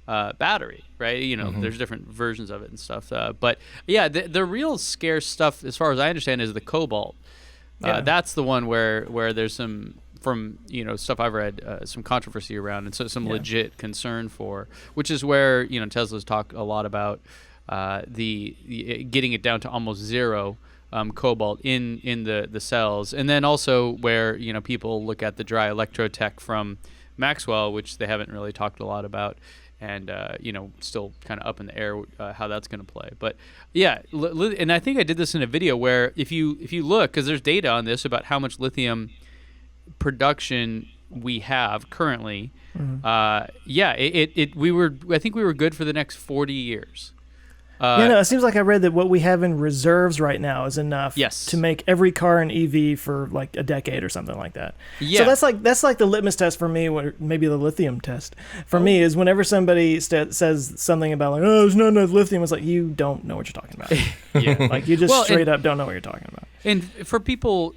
battery, right? There's different versions of it and stuff. But yeah, the real scarce stuff, as far as I understand, is the cobalt. That's the one where there's some, from stuff I've read, some controversy around, and so some legit concern for, which is where Tesla's talk a lot about the getting it down to almost zero cobalt in the cells, and then also where people look at the dry electrotech from Maxwell, which they haven't really talked a lot about. And still kind of up in the air how that's going to play. But yeah, and I think I did this in a video where if you look, because there's data on this about how much lithium production we have currently. I think we were good for the next 40 years. It seems like I read that what we have in reserves right now is enough to make every car an EV for like a decade or something like that. Yeah. So that's like the litmus test for me, or maybe the lithium test for me, is whenever somebody says something about like, oh, there's not enough lithium, it's like, you don't know what you're talking about. Like you just straight up don't know what you're talking about. And for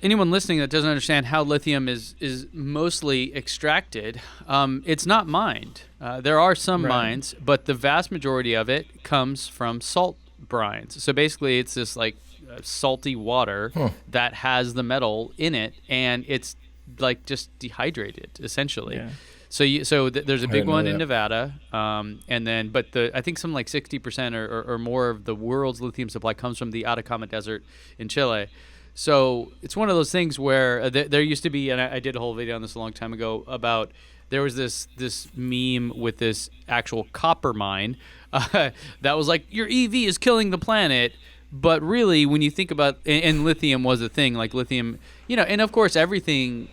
anyone listening that doesn't understand how lithium is mostly extracted, it's not mined. There are some mines, but the vast majority of it comes from salt brines. So basically, it's this like salty water that has the metal in it, and it's like just dehydrated essentially. Yeah. So there's a big one in Nevada, and then I think some like 60% or more of the world's lithium supply comes from the Atacama Desert in Chile. So it's one of those things where there used to be, and I did a whole video on this a long time ago about. There was this meme with this actual copper mine that was like, your EV is killing the planet. But really, when you think about, and lithium was a thing, like lithium, and of course everything,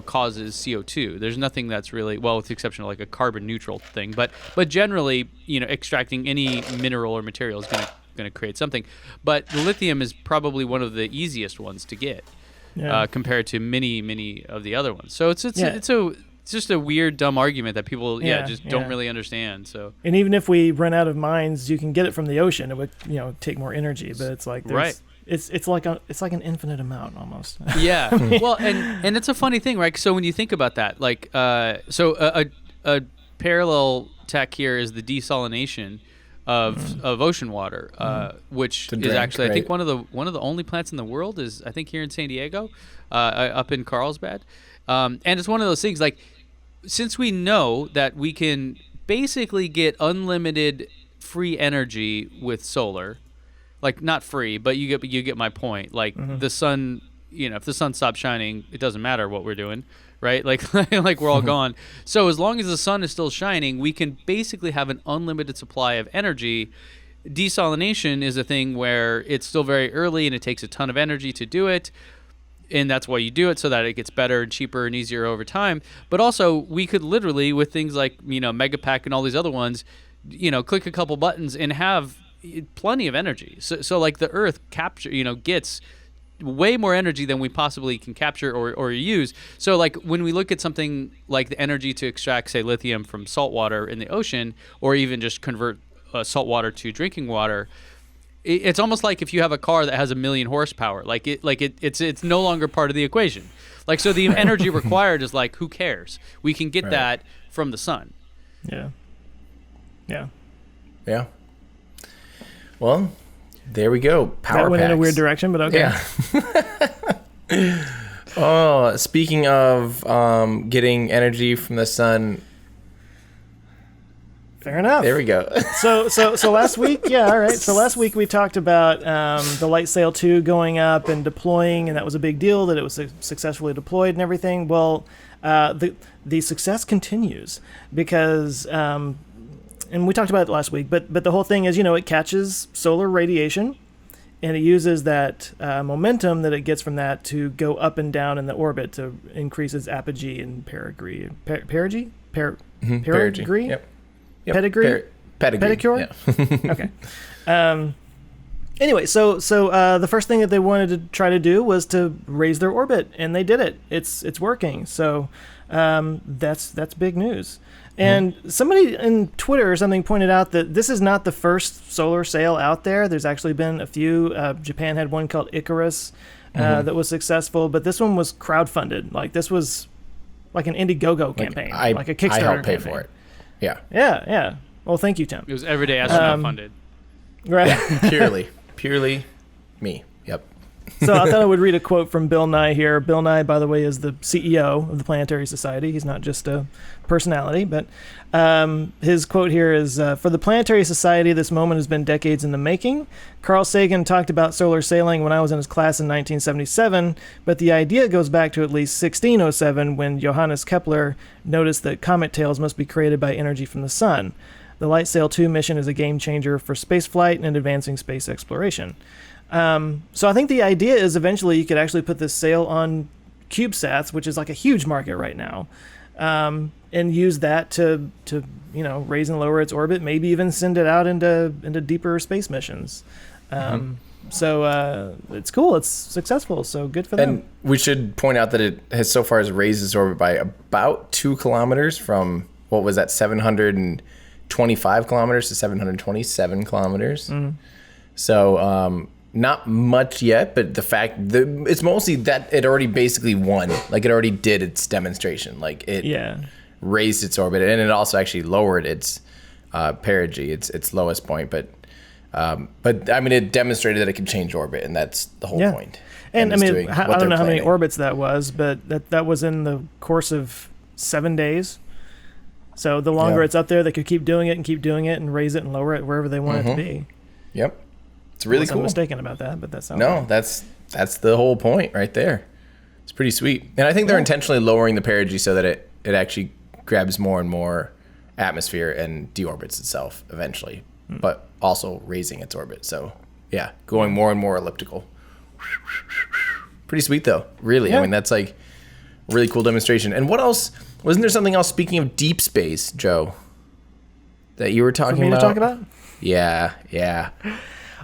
causes CO2. There's nothing that's really, well, with the exception of like a carbon neutral thing. But generally, extracting any mineral or material is going to create something. But the lithium is probably one of the easiest ones to get compared to many of the other ones. So it's just a weird, dumb argument that people, don't really understand. So, and even if we run out of mines, you can get it from the ocean. It would, take more energy, but it's like it's like an infinite amount almost. Yeah. Well, and it's a funny thing, right? So when you think about that, like, a parallel tech here is the desalination of ocean water, which is actually, I think one of the only plants in the world is, I think, here in San Diego, up in Carlsbad, and it's one of those things like. Since we know that we can basically get unlimited free energy with solar, like not free, but you get my point. Like the sun, if the sun stops shining, it doesn't matter what we're doing, right? Like like we're all gone. So as long as the sun is still shining, we can basically have an unlimited supply of energy. Desalination is a thing where it's still very early and it takes a ton of energy to do it. and that's why you do it, so that it gets better and cheaper and easier over time. But also, we could literally, with things like Megapack and all these other ones, click a couple buttons and have plenty of energy. So like the Earth gets way more energy than we possibly can capture or use. So like when we look at something like the energy to extract, say, lithium from salt water in the ocean, or even just convert salt water to drinking water, it's almost like if you have a car that has 1 million horsepower, it's no longer part of the equation. Like, so the energy required is like, who cares? We can get that from the sun. Yeah. Yeah. Yeah. Well, there we go. Power that went packs. in a weird direction, but okay. Yeah. Oh, speaking of getting energy from the sun. Fair enough. There we go. So last week, all right. So last week we talked about the LightSail 2 going up and deploying, and that was a big deal that it was successfully deployed and everything. Well, the success continues because, and we talked about it last week, but the whole thing is, it catches solar radiation, and it uses that momentum that it gets from that to go up and down in the orbit to increase its apogee and perigee. Perigee? Perigee? Yep. Pedigree? Pedicure? Yeah. Okay. Anyway, so the first thing that they wanted to try to do was to raise their orbit, and they did it. It's working. So that's big news. And somebody in Twitter or something pointed out that this is not the first solar sail out there. There's actually been a few. Japan had one called Icarus that was successful, but this one was crowdfunded. Like, this was like an Indiegogo campaign, like a Kickstarter I helped pay campaign. for it. Yeah. Yeah. Well, thank you, Tim. It was everyday astronaut funded. Right. Yeah, purely me. Yep. So I thought I would read a quote from Bill Nye here. Bill Nye, by the way, is the CEO of the Planetary Society. He's not just a personality, but his quote here is, for the Planetary Society, this moment has been decades in the making. Carl Sagan talked about solar sailing when I was in his class in 1977, but the idea goes back to at least 1607 when Johannes Kepler noticed that comet tails must be created by energy from the sun. The LightSail 2 mission is a game changer for spaceflight and advancing space exploration. So I think the idea is eventually you could actually put this sail on CubeSats, which is like a huge market right now, and use that to raise and lower its orbit, maybe even send it out into deeper space missions. So it's cool. It's successful. So good for them. And we should point out that it has so far raised its orbit by about 2 kilometers from, what was that, 725 kilometers to 727 kilometers. So not much yet, but the fact it's mostly that it already basically won. Like, it already did its demonstration. Like, it raised its orbit, and it also actually lowered its perigee, its lowest point. But I mean, it demonstrated that it could change orbit, and that's the whole point. And I mean, I don't know how many orbits that was, but that was in the course of 7 days. So the longer it's up there, they could keep doing it and raise it and lower it wherever they want it to be. Yep. It's really cool. I'm mistaken about that, but that's not that's the whole point right there. It's pretty sweet. And I think they're intentionally lowering the perigee so that it actually grabs more and more atmosphere and deorbits itself eventually, but also raising its orbit. So, yeah, going more and more elliptical. Pretty sweet, though. Really. Yeah. I mean, that's like a really cool demonstration. And what else? Wasn't there something else, speaking of deep space, Joe, that you were talking about? For me to talk about? Yeah.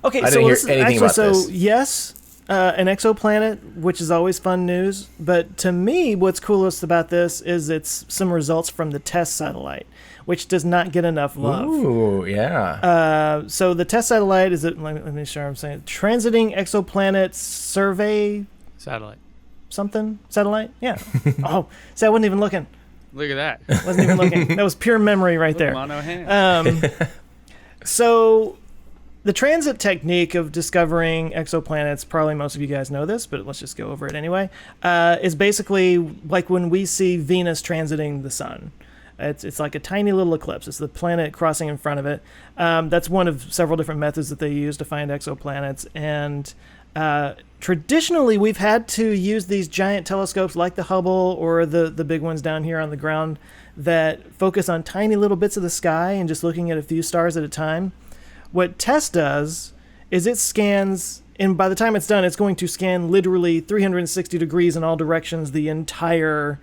Okay, I didn't hear anything about this. Yes, an exoplanet, which is always fun news. But to me, what's coolest about this is it's some results from the test satellite, which does not get enough love. Ooh, yeah. So the test satellite is let me make sure I'm saying Transiting Exoplanet Survey Satellite. Something satellite. Yeah. Oh, see, I wasn't even looking. Look at that. Wasn't even looking. That was pure memory right there. Mono hand. So the transit technique of discovering exoplanets, probably most of you guys know this, but let's just go over it anyway, is basically like when we see Venus transiting the sun. It's like a tiny little eclipse. It's the planet crossing in front of it. That's one of several different methods that they use to find exoplanets. And traditionally, we've had to use these giant telescopes like the Hubble or the big ones down here on the ground that focus on tiny little bits of the sky and just looking at a few stars at a time. What TESS does is it scans, and by the time it's done, it's going to scan literally 360 degrees in all directions, the entire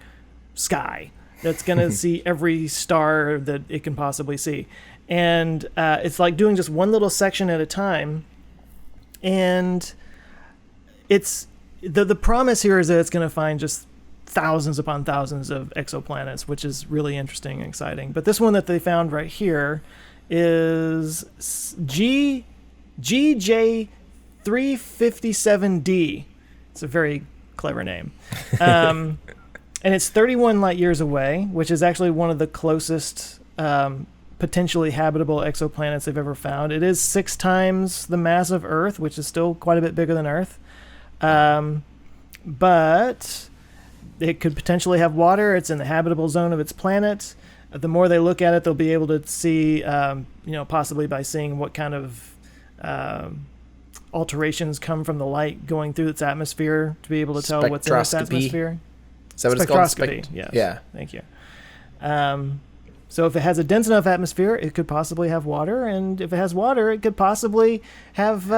sky. That's going to see every star that it can possibly see. And it's like doing just one little section at a time. And it's the promise here is that it's going to find just thousands upon thousands of exoplanets, which is really interesting and exciting. But this one that they found right here is GJ357d. It's a very clever name. And it's 31 light years away, which is actually one of the closest potentially habitable exoplanets they've ever found. It is 6 times the mass of Earth, which is still quite a bit bigger than Earth. But it could potentially have water. It's in the habitable zone of its planet. The more they look at it, they'll be able to see, possibly by seeing what kind of alterations come from the light going through its atmosphere to be able to tell what's in its atmosphere. Is that what it's called? Spectroscopy, yes. Yeah. Thank you. So if it has a dense enough atmosphere, it could possibly have water, and if it has water, it could possibly have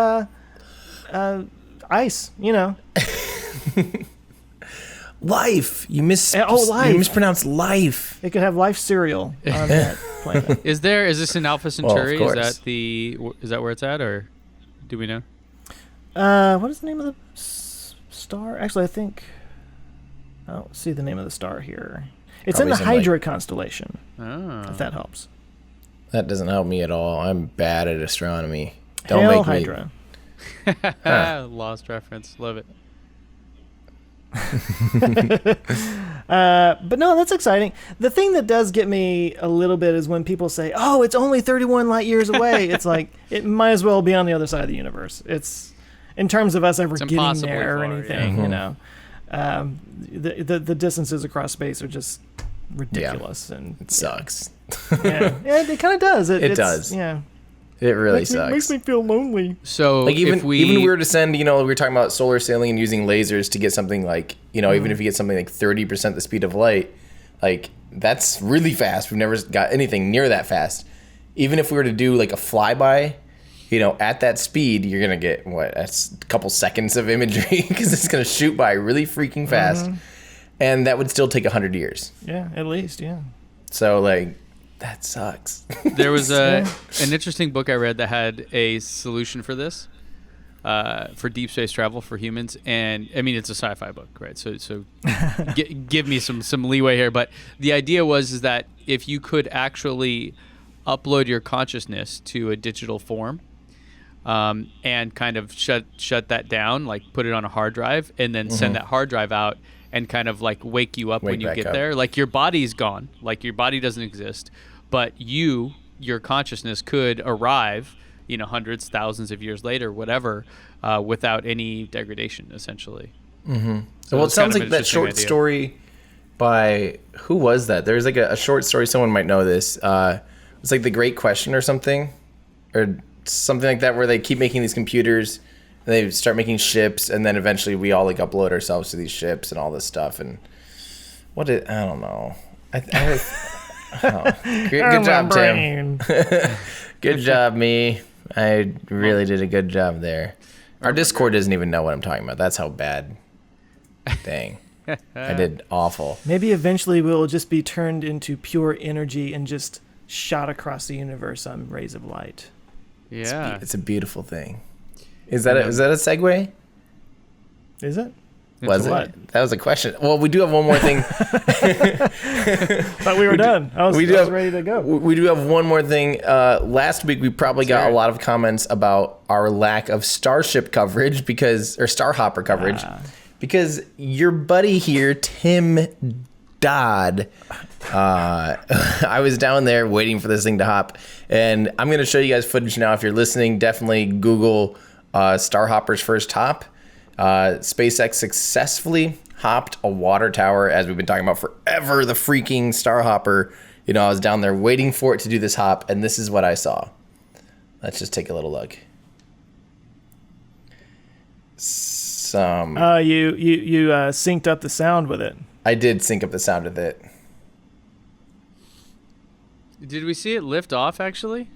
ice, Life. You life. You mispronounced life. It could have life cereal on that planet. Is this in Alpha Centauri? Well, of is course. that where it's at, or do we know? What is the name of the star? Actually, I don't see the name of the star here. It's Probably in the Hydra constellation, if that helps. That doesn't help me at all. I'm bad at astronomy. Don't make Hydra. Lost reference. Love it. But no, that's exciting. The thing that does get me a little bit is when people say, "Oh, it's only 31 light years away." It's like it might as well be on the other side of the universe. It's in terms of us ever getting there or anything, the distances across space are just ridiculous, and it sucks. Yeah, it kind of does. It does. Yeah. It really sucks. Makes me feel lonely. So even we were to send, we were talking about solar sailing and using lasers to get something like, even if you get something like 30% the speed of light, like that's really fast. We've never got anything near that fast. Even if we were to do like a flyby, at that speed, you're going to get that's a couple seconds of imagery because it's going to shoot by really freaking fast. And that would still take 100 years. Yeah, at least, yeah. So that sucks. There was an interesting book I read that had a solution for this, for deep space travel for humans, and I mean it's a sci-fi book, right? So give me some leeway here, but the idea is that if you could actually upload your consciousness to a digital form, and kind of shut that down, like put it on a hard drive, and then send that hard drive out and kind of like wake you up when you get there, like your body's gone, like your body doesn't exist. But your consciousness could arrive, hundreds, thousands of years later, whatever, without any degradation, essentially. Mm-hmm. So it sounds like that short story by, who was that? There's like a short story, someone might know this. It's like The Great Question or something like that, where they keep making these computers, and they start making ships, and then eventually we all like upload ourselves to these ships and all this stuff. And I don't know. Good job, Tim. Good job, me. I really did a good job there. Our Discord doesn't even know what I'm talking about. That's how bad. Dang. I did awful. Maybe eventually we'll just be turned into pure energy and just shot across the universe on rays of light. Yeah. It's a beautiful thing. Is that a segue? Is it? Was it? That was a question. Well, we do have one more thing. Thought we were done. I was ready to go. We do have one more thing. Last week, we probably got a lot of comments about our lack of Starship coverage or Starhopper coverage, because your buddy here, Tim Dodd, I was down there waiting for this thing to hop, and I'm going to show you guys footage now. If you're listening, definitely Google Starhopper's first hop. SpaceX successfully hopped a water tower, as we've been talking about forever, the freaking Starhopper. I was down there waiting for it to do this hop, and this is what I saw. Let's just take a little look. You synced up the sound with it. I did sync up the sound with it. Did we see it lift off, actually?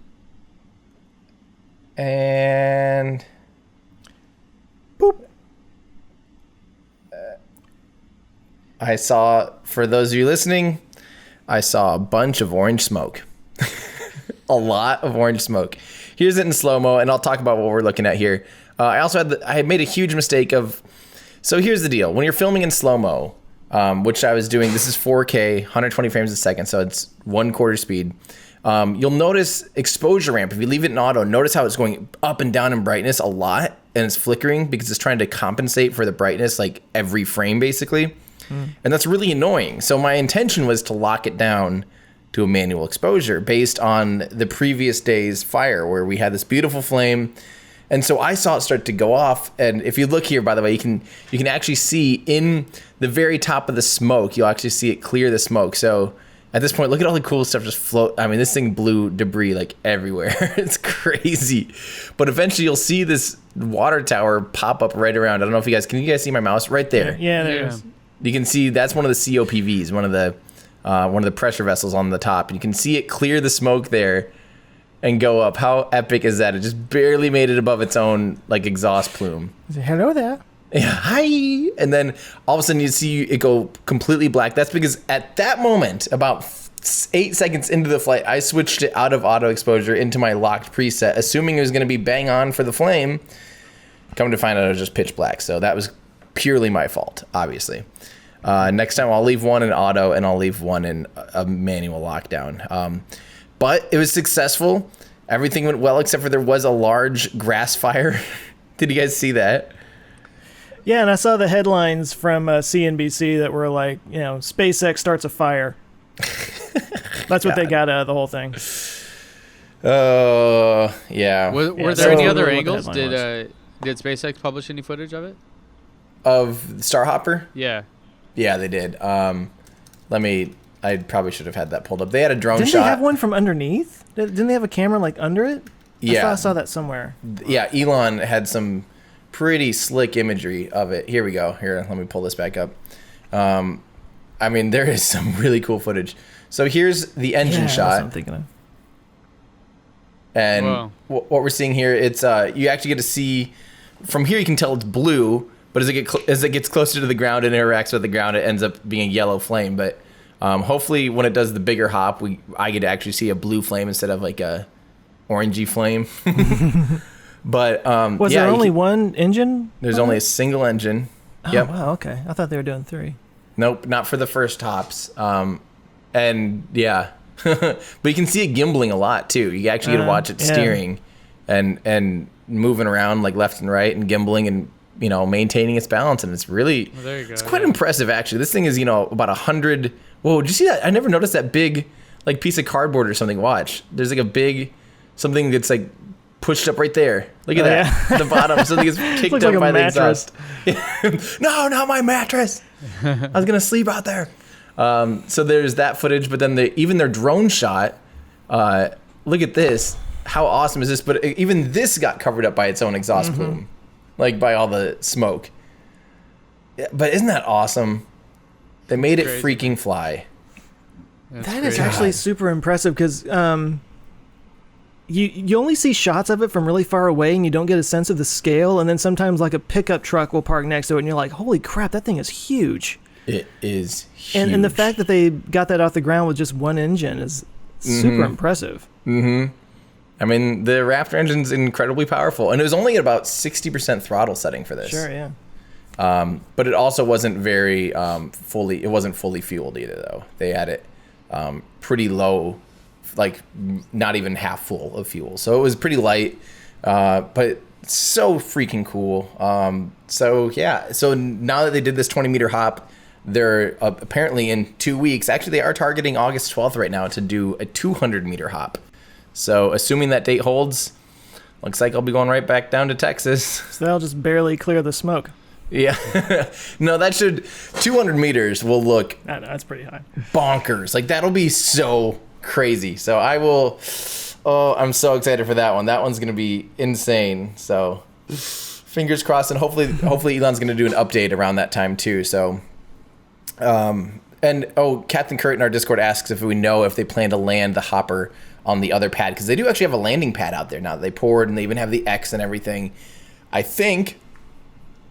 And Boop. I saw, for those of you listening, I saw a bunch of orange smoke. A lot of orange smoke. Here's it in slow-mo, and I'll talk about what we're looking at here. I had made a huge mistake of, so here's the deal. When you're filming in slow-mo, which I was doing, this is 4K, 120 frames a second, so it's 1/4 speed. You'll notice exposure ramp. If you leave it in auto, notice how it's going up and down in brightness a lot, and it's flickering because it's trying to compensate for the brightness like every frame basically. And that's really annoying. So my intention was to lock it down to a manual exposure based on the previous day's fire where we had this beautiful flame. And so I saw it start to go off. And if you look here, by the way, you can actually see in the very top of the smoke, you'll actually see it clear the smoke. So at this point, look at all the cool stuff just float. I mean, this thing blew debris like everywhere. It's crazy. But eventually you'll see this water tower pop up right around. I don't know if can you guys see my mouse right there? Yeah, there it is. You can see that's one of the COPVs, one of the pressure vessels on the top. You can see it clear the smoke there and go up. How epic is that? It just barely made it above its own like exhaust plume. Hello there. Yeah, hi. And then all of a sudden you see it go completely black. That's because at that moment, about 8 seconds into the flight, I switched it out of auto exposure into my locked preset, assuming it was going to be bang on for the flame. Come to find out it was just pitch black. So that was purely my fault, obviously. Next time I'll leave one in auto and I'll leave one in a manual lockdown. But it was successful. Everything went well except for there was a large grass fire. Did you guys see that? Yeah, and I saw the headlines from CNBC that were like, SpaceX starts a fire. That's what they got out of the whole thing. Oh, yeah. Were there any other angles? Did SpaceX publish any footage of it? Of Starhopper? Yeah. Yeah, they did. I probably should have had that pulled up. They had a drone Didn't shot. They have one from underneath? Didn't they have a camera like under it? Yeah. I saw that somewhere. Yeah, Elon had some pretty slick imagery of it. Here we go. Here, let me pull this back up. I mean, there is some really cool footage. So here's the engine shot. That's what I'm thinking of. And what we're seeing here, it's you actually get to see, from here you can tell it's blue, but as it gets closer to the ground and interacts with the ground, it ends up being a yellow flame. But hopefully when it does the bigger hop, I get to actually see a blue flame instead of like a orangey flame. But was there only one engine? There's only a single engine. Oh, yep. Wow, okay. I thought they were doing 3. Nope, not for the first hops. And yeah, but you can see it gimbling a lot too. You actually get to watch it steering and moving around like left and right and gimbling and maintaining its balance, and it's really there you go, it's quite impressive actually. This thing is about 100. Whoa, did you see that? I never noticed that big like piece of cardboard or something. Watch, there's like a big something that's like pushed up right there. Look at that. At the bottom, something gets kicked up like by the mattress. exhaust. No, not my mattress. I was gonna sleep out there. So there's that footage, but then even their drone shot. Look at this. How awesome is this? But even this got covered up by its own exhaust plume, like by all the smoke. Yeah, but isn't that awesome? They made it freaking fly. That is actually super impressive because you only see shots of it from really far away and you don't get a sense of the scale. And then sometimes like a pickup truck will park next to it and you're like, holy crap, that thing is huge. It is huge. And the fact that they got that off the ground with just one engine is super impressive. Mm-hmm. I mean, the Raptor engine's incredibly powerful. And it was only at about 60% throttle setting for this. Sure, yeah. But it also wasn't very it wasn't fully fueled either, though. They had it pretty low, like not even half full of fuel. So it was pretty light, but so freaking cool. So now that they did this 20-meter hop, they're apparently in 2 weeks. Actually, they are targeting August 12th right now to do a 200-meter hop. So assuming that date holds, looks like I'll be going right back down to Texas. So they'll just barely clear the smoke. Yeah. No, 200 meters will look I know, that's pretty high. Bonkers. Like, that'll be so crazy. So I'm so excited for that one. That one's going to be insane. So fingers crossed. And hopefully Elon's going to do an update around that time too. So, and And Captain Kurt in our Discord asks if we know if they plan to land the hopper on the other pad, because they do actually have a landing pad out there now that they poured, and they even have the X and everything. I think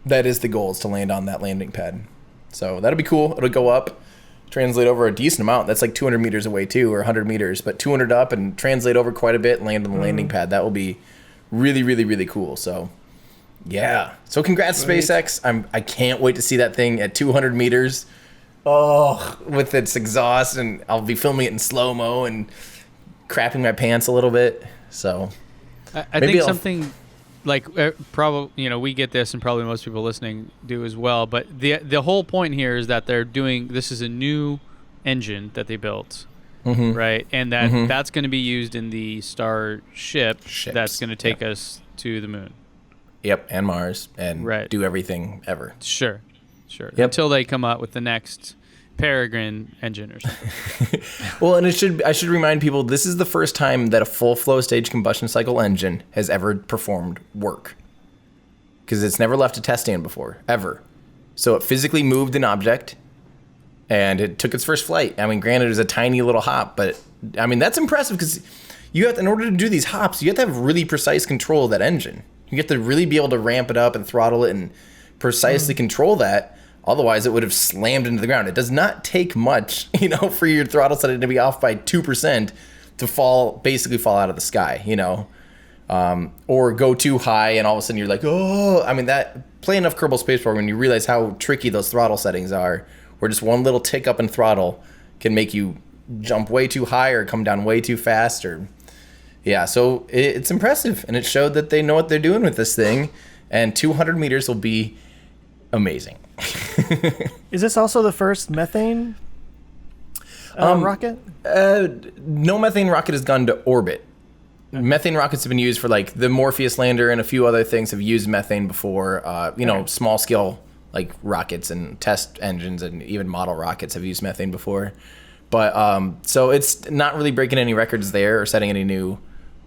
that is the goal, is to land on that landing pad. So that'll be cool. It'll go up, translate over a decent amount. That's like 200 meters away too, or 100 meters, but 200 up and translate over quite a bit, land on the landing pad. That will be really, really, really cool. So yeah. So congrats, SpaceX. I can't wait to see that thing at 200 meters. Oh, with its exhaust, and I'll be filming it in slow-mo and crapping my pants a little bit. So I think something like probably, we get this, and probably most people listening do as well, but the whole point here is that this is a new engine that they built, right? And that's going to be used in the Starship that's going to take us to the moon. Yep, and Mars, and do everything ever. Sure. Yep. Until they come out with the next Peregrine engine or something. Well, and I should remind people, this is the first time that a full flow stage combustion cycle engine has ever performed work, because it's never left a test stand before, ever. So it physically moved an object, and it took its first flight. I mean, granted, it was a tiny little hop, but I mean, that's impressive, because in order to do these hops, you have to have really precise control of that engine. You have to really be able to ramp it up and throttle it and precisely control that. Otherwise, it would have slammed into the ground. It does not take much, for your throttle setting to be off by 2% to basically fall out of the sky, or go too high and all of a sudden you're like, oh, I mean, play enough Kerbal Space Program and you realize how tricky those throttle settings are, where just one little tick up in throttle can make you jump way too high or come down way too fast. So it's impressive, and it showed that they know what they're doing with this thing, and 200 meters will be amazing. Is this also the first methane rocket? No methane rocket has gone to orbit. Methane rockets have been used for like the Morpheus lander, and a few other things have used methane before. Small scale like rockets and test engines and even model rockets have used methane before. But so it's not really breaking any records there or setting any new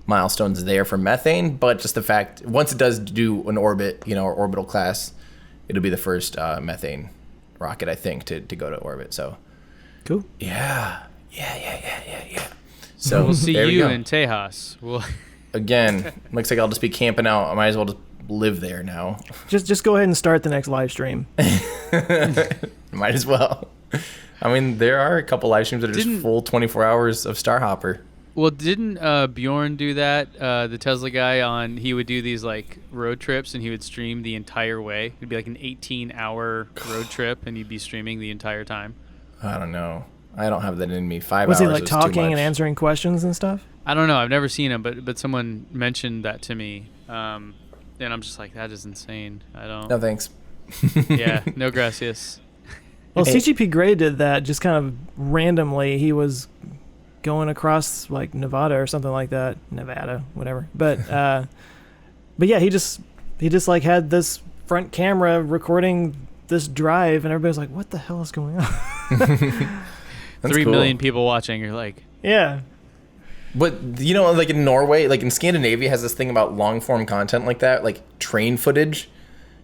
milestones there for methane, but just the fact, once it does do an orbit, or orbital class, it'll be the first methane rocket, I think, to go to orbit. So cool. Yeah. So we'll see you in Tejas. Again, looks like I'll just be camping out. I might as well just live there now. Just go ahead and start the next live stream. Might as well. I mean, there are a couple live streams that are just full 24 hours of Starhopper. Well, didn't Bjorn do that? The Tesla guy he would do these like road trips, and he would stream the entire way. It'd be like an 18-hour road trip, and he'd be streaming the entire time. I don't know. I don't have that in me. 5 was hours. Was he like talking and answering questions and stuff? I don't know. I've never seen him, but someone mentioned that to me, and I'm just like, that is insane. I don't. No thanks. Yeah, no gracias. Well, CGP Grey did that just kind of randomly. He was going across like Nevada or something like that. Nevada, whatever. But yeah, he just like had this front camera recording this drive, and everybody's like, what the hell is going on? 3 million people watching. You're like, yeah. But like in Norway, like in Scandinavia, has this thing about long form content like that, like train footage.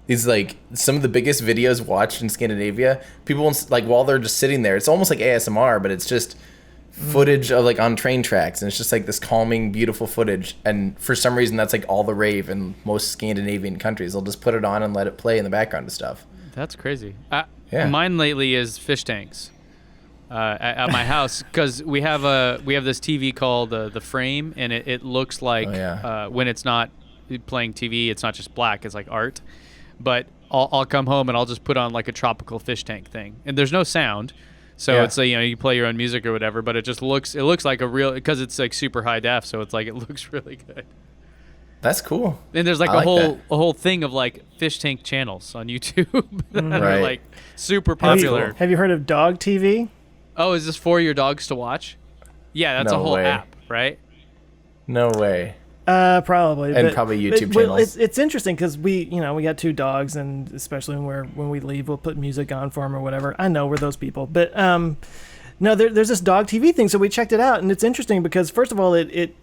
These like some of the biggest videos watched in Scandinavia. People like while they're just sitting there, it's almost like ASMR, but it's just footage of like on train tracks, and it's just like this calming, beautiful footage. And for some reason, that's like all the rave in most Scandinavian countries. They'll just put it on and let it play in the background and stuff. That's crazy. Mine lately is fish tanks at my house, because we have this TV called the Frame, and it looks like when it's not playing TV, it's not just black, it's like art. But I'll come home and I'll just put on like a tropical fish tank thing, and there's no sound, so it's you play your own music or whatever, but it looks like a real, because it's like super high def, so it's like it looks really good. That's cool. And there's like a whole thing of like fish tank channels on YouTube that are like super popular. Have you heard of Dog TV? Oh, is this for your dogs to watch? Yeah, that's a whole app, right? No way. Probably. And probably YouTube channels. It's interesting because we got 2 dogs, and especially when we leave, we'll put music on for them or whatever. I know we're those people, but no, there's this dog TV thing, so we checked it out, and it's interesting because first of all, it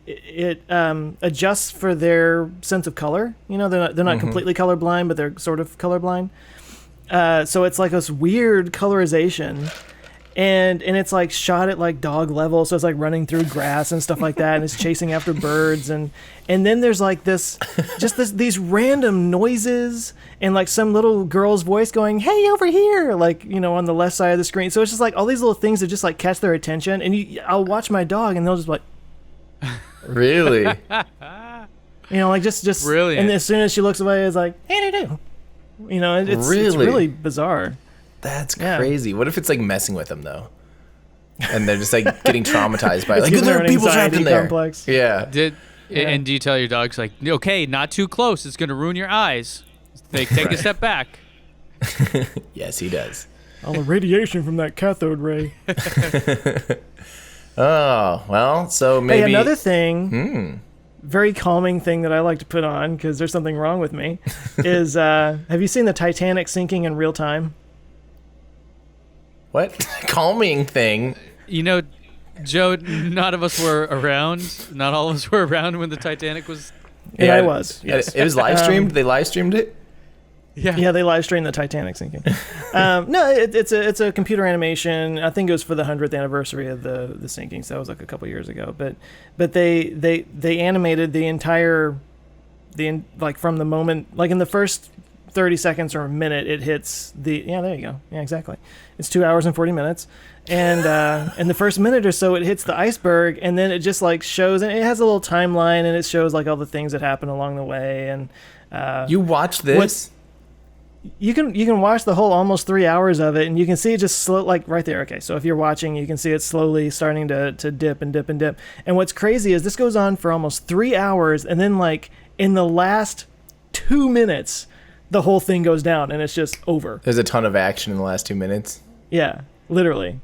adjusts for their sense of color. They're not completely colorblind, but they're sort of colorblind. So it's like this weird colorization. and it's like shot at like dog level, so it's like running through grass and stuff like that, and it's chasing after birds, and then there's like these random noises and like some little girl's voice going, "Hey, over here," like, you know, on the left side of the screen. So it's just like all these little things that just like catch their attention, and I'll watch my dog and they'll just like, really, you know, like just brilliant. And as soon as she looks away, it's like, "Hey, do," you know, it's really bizarre. That's crazy. What if it's like messing with them though, and they're just like getting traumatized by it? Like, there are people trapped in there. Complex. Yeah. And do you tell your dogs like, okay, not too close, it's gonna ruin your eyes. They take a step back. Yes, he does. All the radiation from that cathode ray. Oh well, so maybe another thing. Very calming thing that I like to put on because there's something wrong with me is have you seen the Titanic sinking in real time? What? Calming thing? You know, Joe, none of us were around. Not all of us were around when the Titanic was. Yeah, I was. Yes. It was live streamed. They live streamed it. Yeah, they live streamed the Titanic sinking. No, it's a computer animation. I think it was for the 100th anniversary of the sinking, so that was like a couple years ago. But they animated the entire like from the moment, like in the first 30 seconds or a minute, it hits the there you go. Yeah, exactly. It's 2 hours and 40 minutes, and in the first minute or so, it hits the iceberg, and then it just like shows, and it has a little timeline, and it shows like all the things that happen along the way. And you watched this. You can watch the whole almost 3 hours of it, and you can see it just slow, like right there. Okay, so if you're watching, you can see it slowly starting to dip and dip and dip. And what's crazy is this goes on for almost 3 hours, and then like in the last 2 minutes, the whole thing goes down, and it's just over. There's a ton of action in the last 2 minutes. Yeah, literally.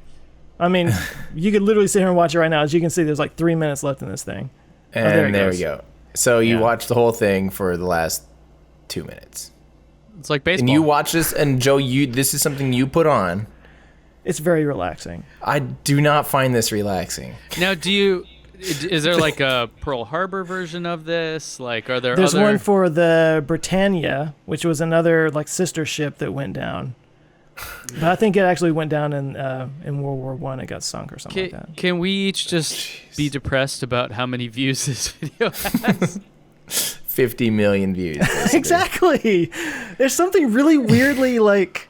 I mean, you could literally sit here and watch it right now. As you can see, there's like 3 minutes left in this thing. And there we go. So you watched the whole thing for the last 2 minutes. It's like baseball. And you watch this, and Joe, this is something you put on. It's very relaxing. I do not find this relaxing. Now, is there like a Pearl Harbor version of this? Like, are there There's other... one for the Britannia, which was another like sister ship that went down. But I think it actually went down in World War I. It got sunk or something like that. Can we each just be depressed about how many views this video has? 50 million views. Exactly. There's something really weirdly like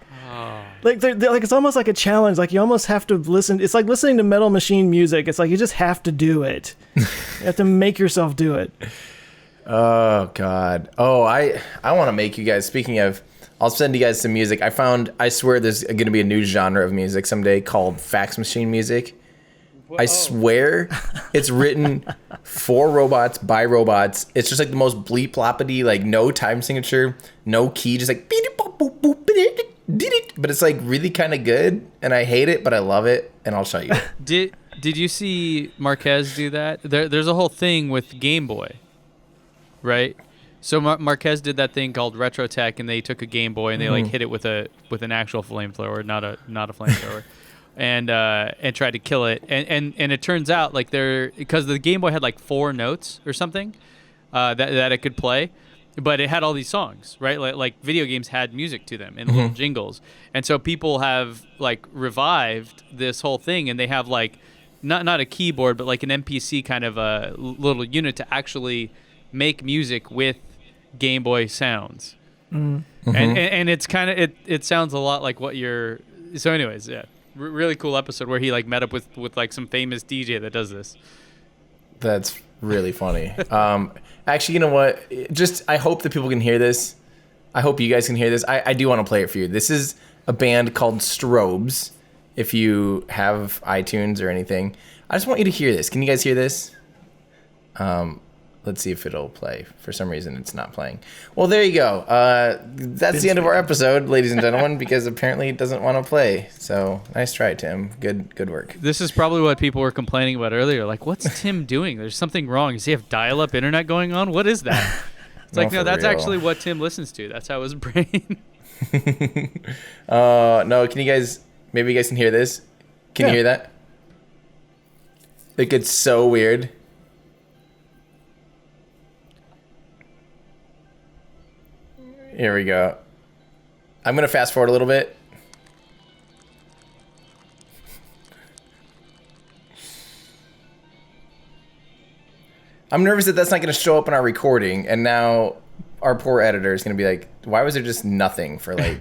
it's almost like a challenge. Like you almost have to listen. It's like listening to Metal Machine music. It's like you just have to do it. You have to make yourself do it. Oh God. Oh, I want to make you guys. Speaking of, I'll send you guys some music. I swear there's going to be a new genre of music someday called fax machine music. Whoa. I swear it's written for robots, by robots. It's just like the most bleep ploppity, like no time signature, no key, just like but it's like really kind of good, and I hate it, but I love it, and I'll show you. Did you see Marquez do that? There's a whole thing with Game Boy, right? So Marquez did that thing called Retro Tech, and they took a Game Boy and they like hit it with an actual flamethrower, not a flamethrower. And tried to kill it, and it turns out like because the Game Boy had like 4 notes or something that it could play, but it had all these songs, right? Like video games had music to them and little jingles, and so people have like revived this whole thing, and they have like not a keyboard, but like an MPC kind of a little unit to actually make music with Game Boy sounds, and it's kind of it sounds a lot like what you're. So, anyways, yeah. Really cool episode where he like met up with like some famous DJ that does this. That's really funny. Actually, you know what? I hope that people can hear this. I hope you guys can hear this. I do want to play it for you. This is a band called Strobes. If you have iTunes or anything, I just want you to hear this. Can you guys hear this? Let's see if it'll play. For some reason, it's not playing. Well, there you go. That's the end of our episode, ladies and gentlemen, because apparently it doesn't want to play. So nice try, Tim. Good work. This is probably what people were complaining about earlier. Like, what's Tim doing? There's something wrong. Does he have dial-up internet going on? What is that? It's like, no, that's real. Actually what Tim listens to. That's how his brain... No, maybe you guys can hear this? Can you hear that? It gets so weird. Here we go. I'm going to fast forward a little bit. I'm nervous that that's not going to show up in our recording, and now our poor editor is going to be like, "Why was there just nothing for like?"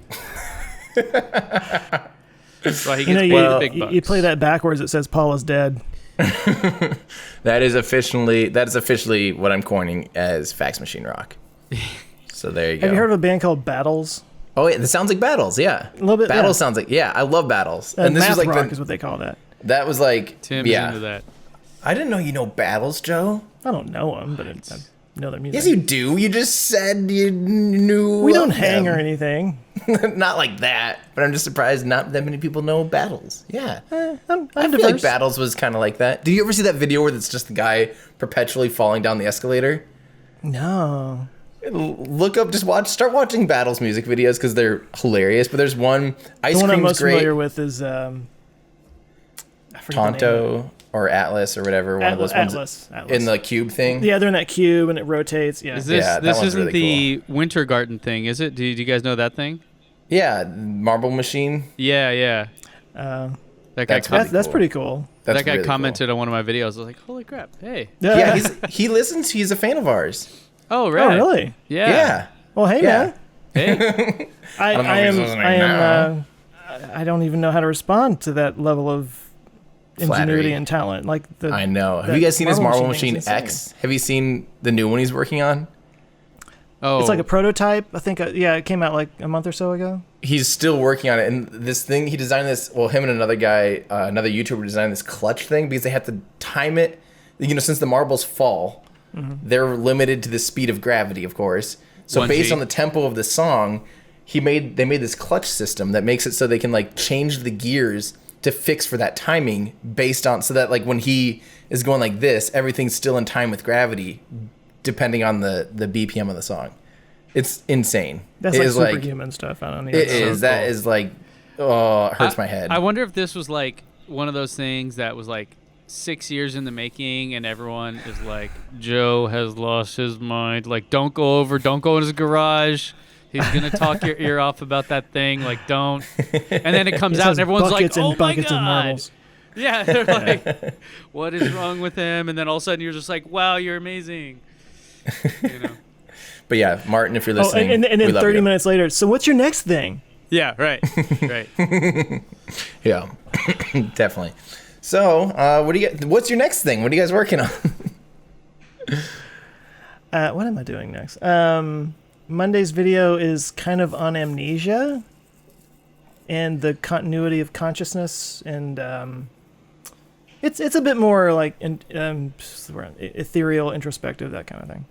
Well, he gets big bucks. You play that backwards. It says Paul is dead. That is officially what I'm coining as Fax Machine Rock. So there you go. Have you heard of a band called Battles? Oh, yeah, it sounds like Battles. Yeah, A little bit. Battles sounds like I love Battles. And this was like rock is what they call that. That was like Tim's into that. I didn't know you know Battles, Joe. I don't know them, but I know their music. Yes, you do. You just said you knew. We don't hang or anything. Not like that. But I'm just surprised not that many people know Battles. Yeah. I'm I feel diverse. like Battles was kind of like that. Did you ever see that video where it's just the guy perpetually falling down the escalator? No. Look up, start watching Battles music videos because they're hilarious. But there's one, Ice The one I'm Cream's most great. familiar with is I forget the name of it. Tonto or Atlas or whatever. One of those ones Atlas. in the cube thing. Yeah, they're in that cube and it rotates. Yeah. Is this Yeah, that this one's isn't really the Winter Garden thing, is it? Do you guys know that thing? Yeah, Marble Machine. Yeah. That guy That's really That's cool. pretty cool. That's that guy really commented on one of my videos. I was like, "Holy crap! Hey!" Cool. Yeah, he listens. He's a fan of ours. Oh, right. Oh, really? Yeah. Well, hey, Yeah. man. Hey. I don't even know how to respond to that level of ingenuity Flattery. and talent. Like I know. Have you guys seen his Marble Machine thing's X? Have you seen the new one he's working on? Oh, It's like a prototype. I think. It came out like a month or so ago. He's still working on it, and this thing he designed this. Well, him and another guy, another YouTuber, designed this clutch thing because they have to time it. Since the marbles fall, they're limited to the speed of gravity, of course. So 1G. based on the tempo of the song, they made this clutch system that makes it so they can like change the gears to fix for that timing based on so that like when he is going like this, everything's still in time with gravity, depending on the BPM of the song. It's insane. That's It like is superhuman stuff. I don't know. It is. That is like, oh, it hurts my head. I wonder if this was like one of those things that was like 6 years in the making, and everyone is like, Joe has lost his mind. Like, don't go in his garage. He's gonna talk your ear off about that thing. Like, don't. And then it comes out, and everyone's like, buckets and "Oh my buckets of god!" marbles. Yeah, they're like, "What is wrong with him?" And then all of a sudden, you're just like, "Wow, you're amazing." You know? But yeah, Martin, if you're Oh, listening, and we then love 30 you. minutes later. So what's your next thing? Yeah, right, right. Yeah, definitely. So, what's your next thing? What are you guys working on? What am I doing next? Monday's video is kind of on amnesia and the continuity of consciousness, and it's a bit more like ethereal, introspective, that kind of thing.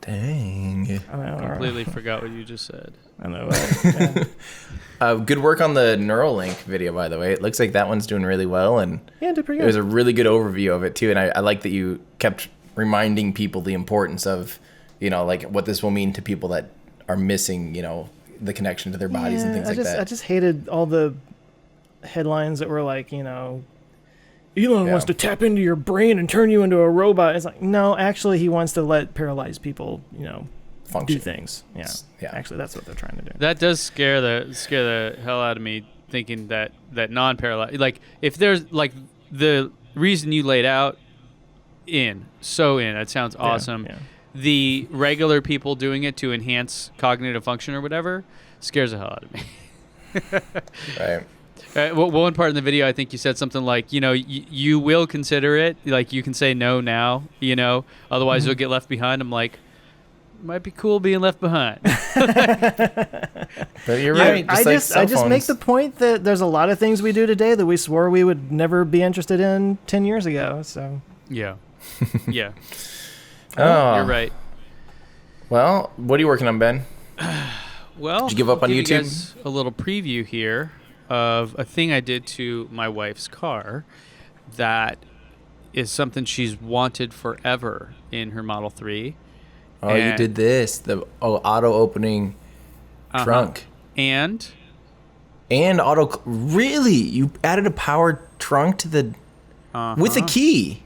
Dang. I know, Completely forgot what you just said. I know. Yeah. Good work on the Neuralink video, by the way. It looks like that one's doing really well, and Yeah, it did pretty it was good. a really good overview of it too. And I like that you kept reminding people the importance of, like what this will mean to people that are missing, the connection to their bodies and things like that. I just hated all the headlines that were like, Elon wants to tap into your brain and turn you into a robot. It's like, no, actually, he wants to let paralyzed people, Function. do things. Yeah. Yeah. Actually, that's what they're trying to do. That does scare the hell out of me, thinking that non-paralyzed, like if there's like the reason you laid out that sounds awesome. Yeah. The regular people doing it to enhance cognitive function or whatever scares the hell out of me. Right. One part in the video, I think you said something like, you will consider it, like you can say no now, otherwise you'll get left behind. I'm like, might be cool being left behind. But you're right. I just make the point that there's a lot of things we do today that we swore we would never be interested in 10 years ago. So Yeah. Yeah. Oh, You're right. Well, what are you working on, Ben? Well, Did you give up on I'll YouTube? You guys a little preview here of a thing I did to my wife's car that is something she's wanted forever in her Model 3. Oh, you did this. The auto opening trunk. And auto. Really? You added a power trunk to the. With a key.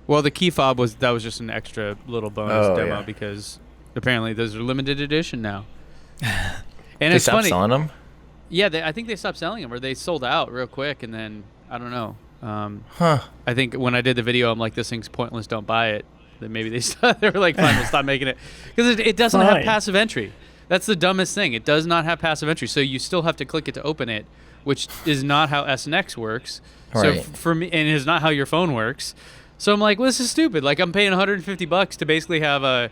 well, the key fob was just an extra little bonus demo yeah. because apparently those are limited edition now. And They it's stopped funny. selling them? Yeah, I think they stopped selling them, or they sold out real quick, and then I don't know. I think when I did the video, I'm like, this thing's pointless. Don't buy it. Then maybe they were like, fine, we'll stop making it because it doesn't have passive entry. That's the dumbest thing. It does not have passive entry, so you still have to click it to open it, which is not how S and X works. Right. So for me, and it's not how your phone works. So I'm like, well, this is stupid. Like I'm paying $150 to basically have a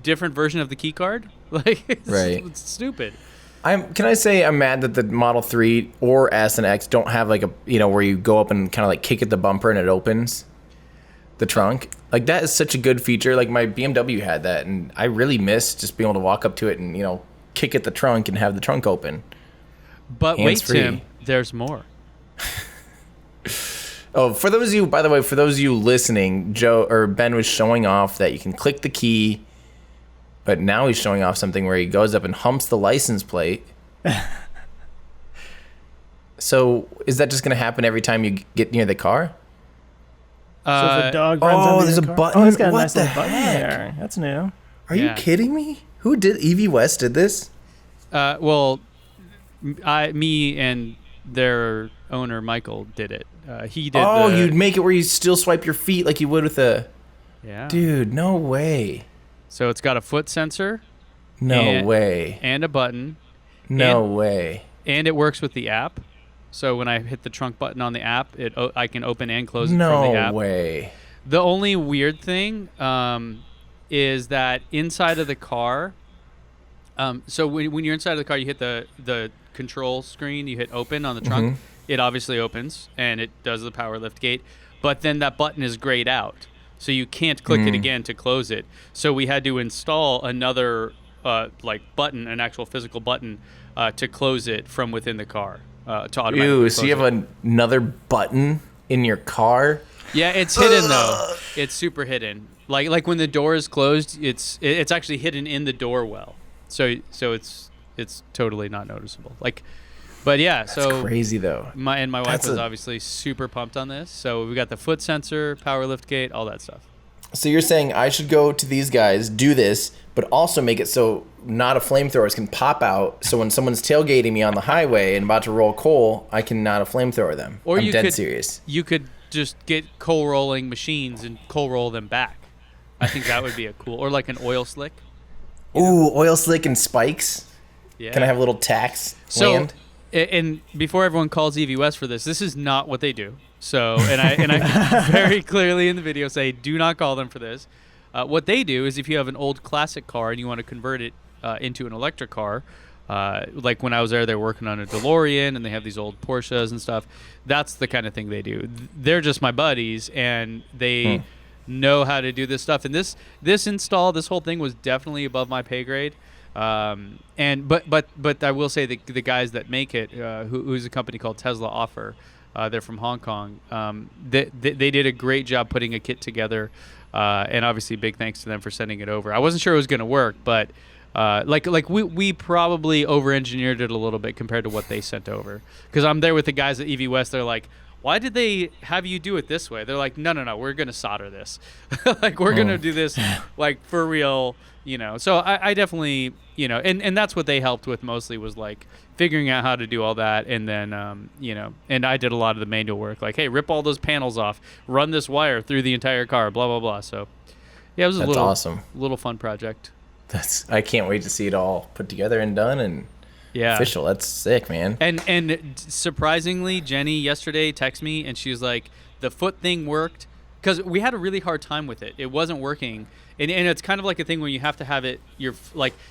different version of the key card. Like it's stupid. Can I say I'm mad that the Model 3 or S and X don't have like a, where you go up and kind of like kick at the bumper and it opens the trunk. Like that is such a good feature. Like my BMW had that, and I really miss just being able to walk up to it and, kick at the trunk and have the trunk open. But Hands-free. Wait, Tim, there's more. Oh, by the way, for those of you listening, Ben was showing off that you can click the key, but now he's showing off something where he goes up and humps the license plate. So is that just going to happen every time you get near the car? So if a dog runs under there's your a car? button. Oh, it's got a What nice the little button heck? there. That's new. Are you kidding me? Who did Evie West did this? Well, me and their owner Michael did it. He did. Oh, you'd make it where you still swipe your feet like you would with a. Yeah. Dude, no way. So it's got a foot sensor. No way. And a button. No way. And it works with the app. So when I hit the trunk button on the app, I can open and close it No from the app. way. The only weird thing is that inside of the car. So when you're inside of the car, you hit the control screen. You hit open on the trunk. Mm-hmm. It obviously opens and it does the power lift gate. But then that button is grayed out, so you can't click it again to close it. So we had to install another button, an actual physical button, to close it from within the car. To automatically close so you have another button in your car? Yeah, it's hidden though. It's super hidden. Like when the door is closed, it's actually hidden in the door well. So it's totally not noticeable. But yeah, That's crazy though. My wife was obviously super pumped on this. So we got the foot sensor, power lift gate, all that stuff. So you're saying I should go to these guys, do this, but also make it so not a flamethrower can pop out. So when someone's tailgating me on the highway and about to roll coal, I can not a flamethrower them. Or I'm dead serious. You could just get coal rolling machines and coal roll them back. I think that would be or like an oil slick. Ooh, oil slick and spikes. Yeah. Can I have a little tax land? And before everyone calls Evie West for this is not what they do. So, and I very clearly in the video say, do not call them for this. What they do is if you have an old classic car and you want to convert it into an electric car, like when I was there, they were working on a DeLorean and they have these old Porsches and stuff. That's the kind of thing they do. They're just my buddies and they know how to do this stuff. And this whole thing was definitely above my pay grade. But I will say the guys that make it, who's a company called Tesla Offer, they're from Hong Kong. They did a great job putting a kit together, and obviously big thanks to them for sending it over. I wasn't sure it was going to work, but we probably over-engineered it a little bit compared to what they sent over. Because I'm there with the guys at EV West. They're like, why did they have you do it this way? They're like, no, we're going to solder this. We're going to do this for real. So I definitely, and that's what they helped with mostly was figuring out how to do all that. And then, and I did a lot of the manual work, hey, rip all those panels off, run this wire through the entire car, blah, blah, blah. So yeah, it was awesome. Little fun project. I can't wait to see it all put together and done and official. That's sick, man. And surprisingly, Jenny yesterday texted me and she was like, the foot thing worked. Because we had a really hard time with it. It wasn't working. And it's kind of like a thing where you have to have it, you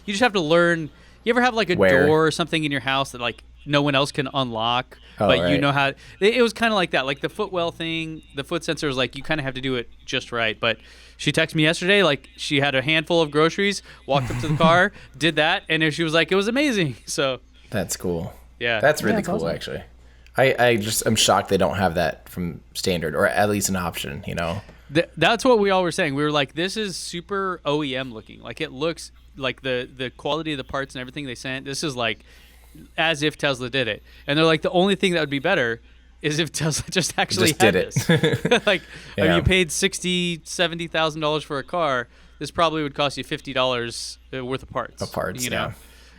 just have to learn. You ever have a door or something in your house that no one else can unlock, but you know how? It was kind of like that. The footwell thing, the foot sensor is you kind of have to do it just right. But she texted me yesterday, she had a handful of groceries, walked up to the car, did that, and she was like, it was amazing. So that's cool. Yeah. That's really cool, awesome. Actually. I'm shocked they don't have that from standard, or at least an option, That's what we all were saying. We were like, this is super OEM looking. It looks like the quality of the parts and everything they sent. This is as if Tesla did it. And they're like, the only thing that would be better is if Tesla just actually did this. You paid $60,000, $70,000 for a car. This probably would cost you $50 worth of parts. Yeah.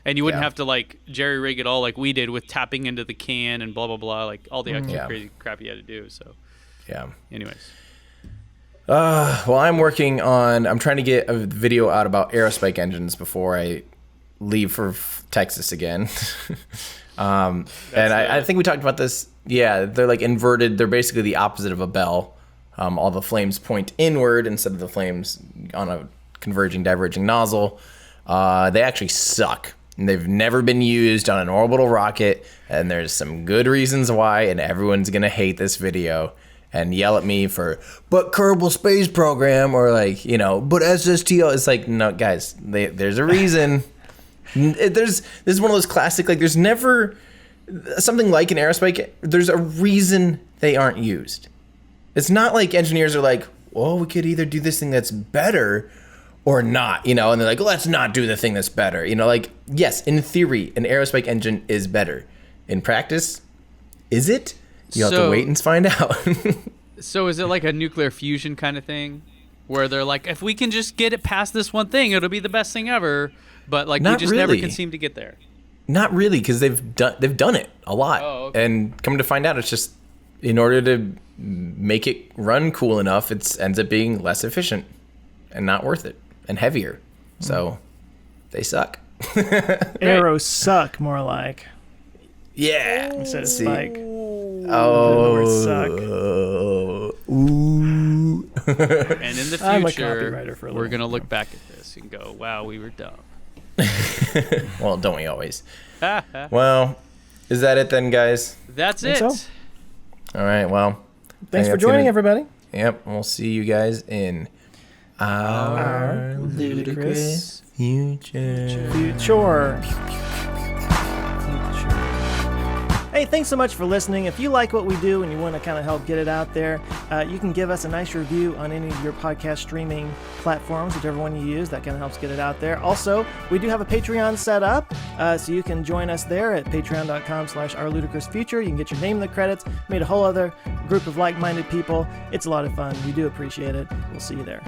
And you wouldn't have to like jerry rig it all like we did with tapping into the can and blah blah blah, like all the extra crazy crap you had to do. So anyways. Well, I'm trying to get a video out about aerospike engines before I leave for Texas again. And I think we talked about this. Yeah, they're like inverted. They're basically the opposite of a bell. All the flames point inward instead of the flames on a converging, diverging nozzle. They actually suck. And they've never been used on an orbital rocket. And there's some good reasons why. And everyone's going to hate this video and yell at me for, but Kerbal Space Program, or like, but SSTO. It's like, no, guys, there's a reason. This is one of those classic, like, there's never something like an aerospike. There's a reason they aren't used. It's not like engineers are like, well, we could either do this thing that's better or not, and they're like, let's not do the thing that's better. Like, yes, in theory, an aerospike engine is better. In practice, is it? You'll have to wait and find out. So is it like a nuclear fusion kind of thing? Where they're like, if we can just get it past this one thing, it'll be the best thing ever. But like, we just never can seem to get there. Not really, because they've done it a lot. Oh, okay. And come to find out, it's just in order to make it run cool enough, it ends up being less efficient and not worth it and heavier. So they suck. Arrows suck, more like. Yeah. Instead of spike. Oh. Suck. Ooh. And in the I'm a future, copywriter for a we're little going to more. look back at this and go, wow, we were dumb. Well, don't we always? Well, is that it then, guys? That's Think it. so? All right, well. Thanks for joining, everybody. Yep, we'll see you guys in our ludicrous future. Hey, thanks so much for listening. If you like what we do and you want to kind of help get it out there, you can give us a nice review on any of your podcast streaming platforms, whichever one you use. That kind of helps get it out there. Also, we do have a Patreon set up, so you can join us there at patreon.com/ourludicrousfuture. You can get your name in the credits, meet a whole other group of like-minded people. It's a lot of fun. We do appreciate it. We'll see you there.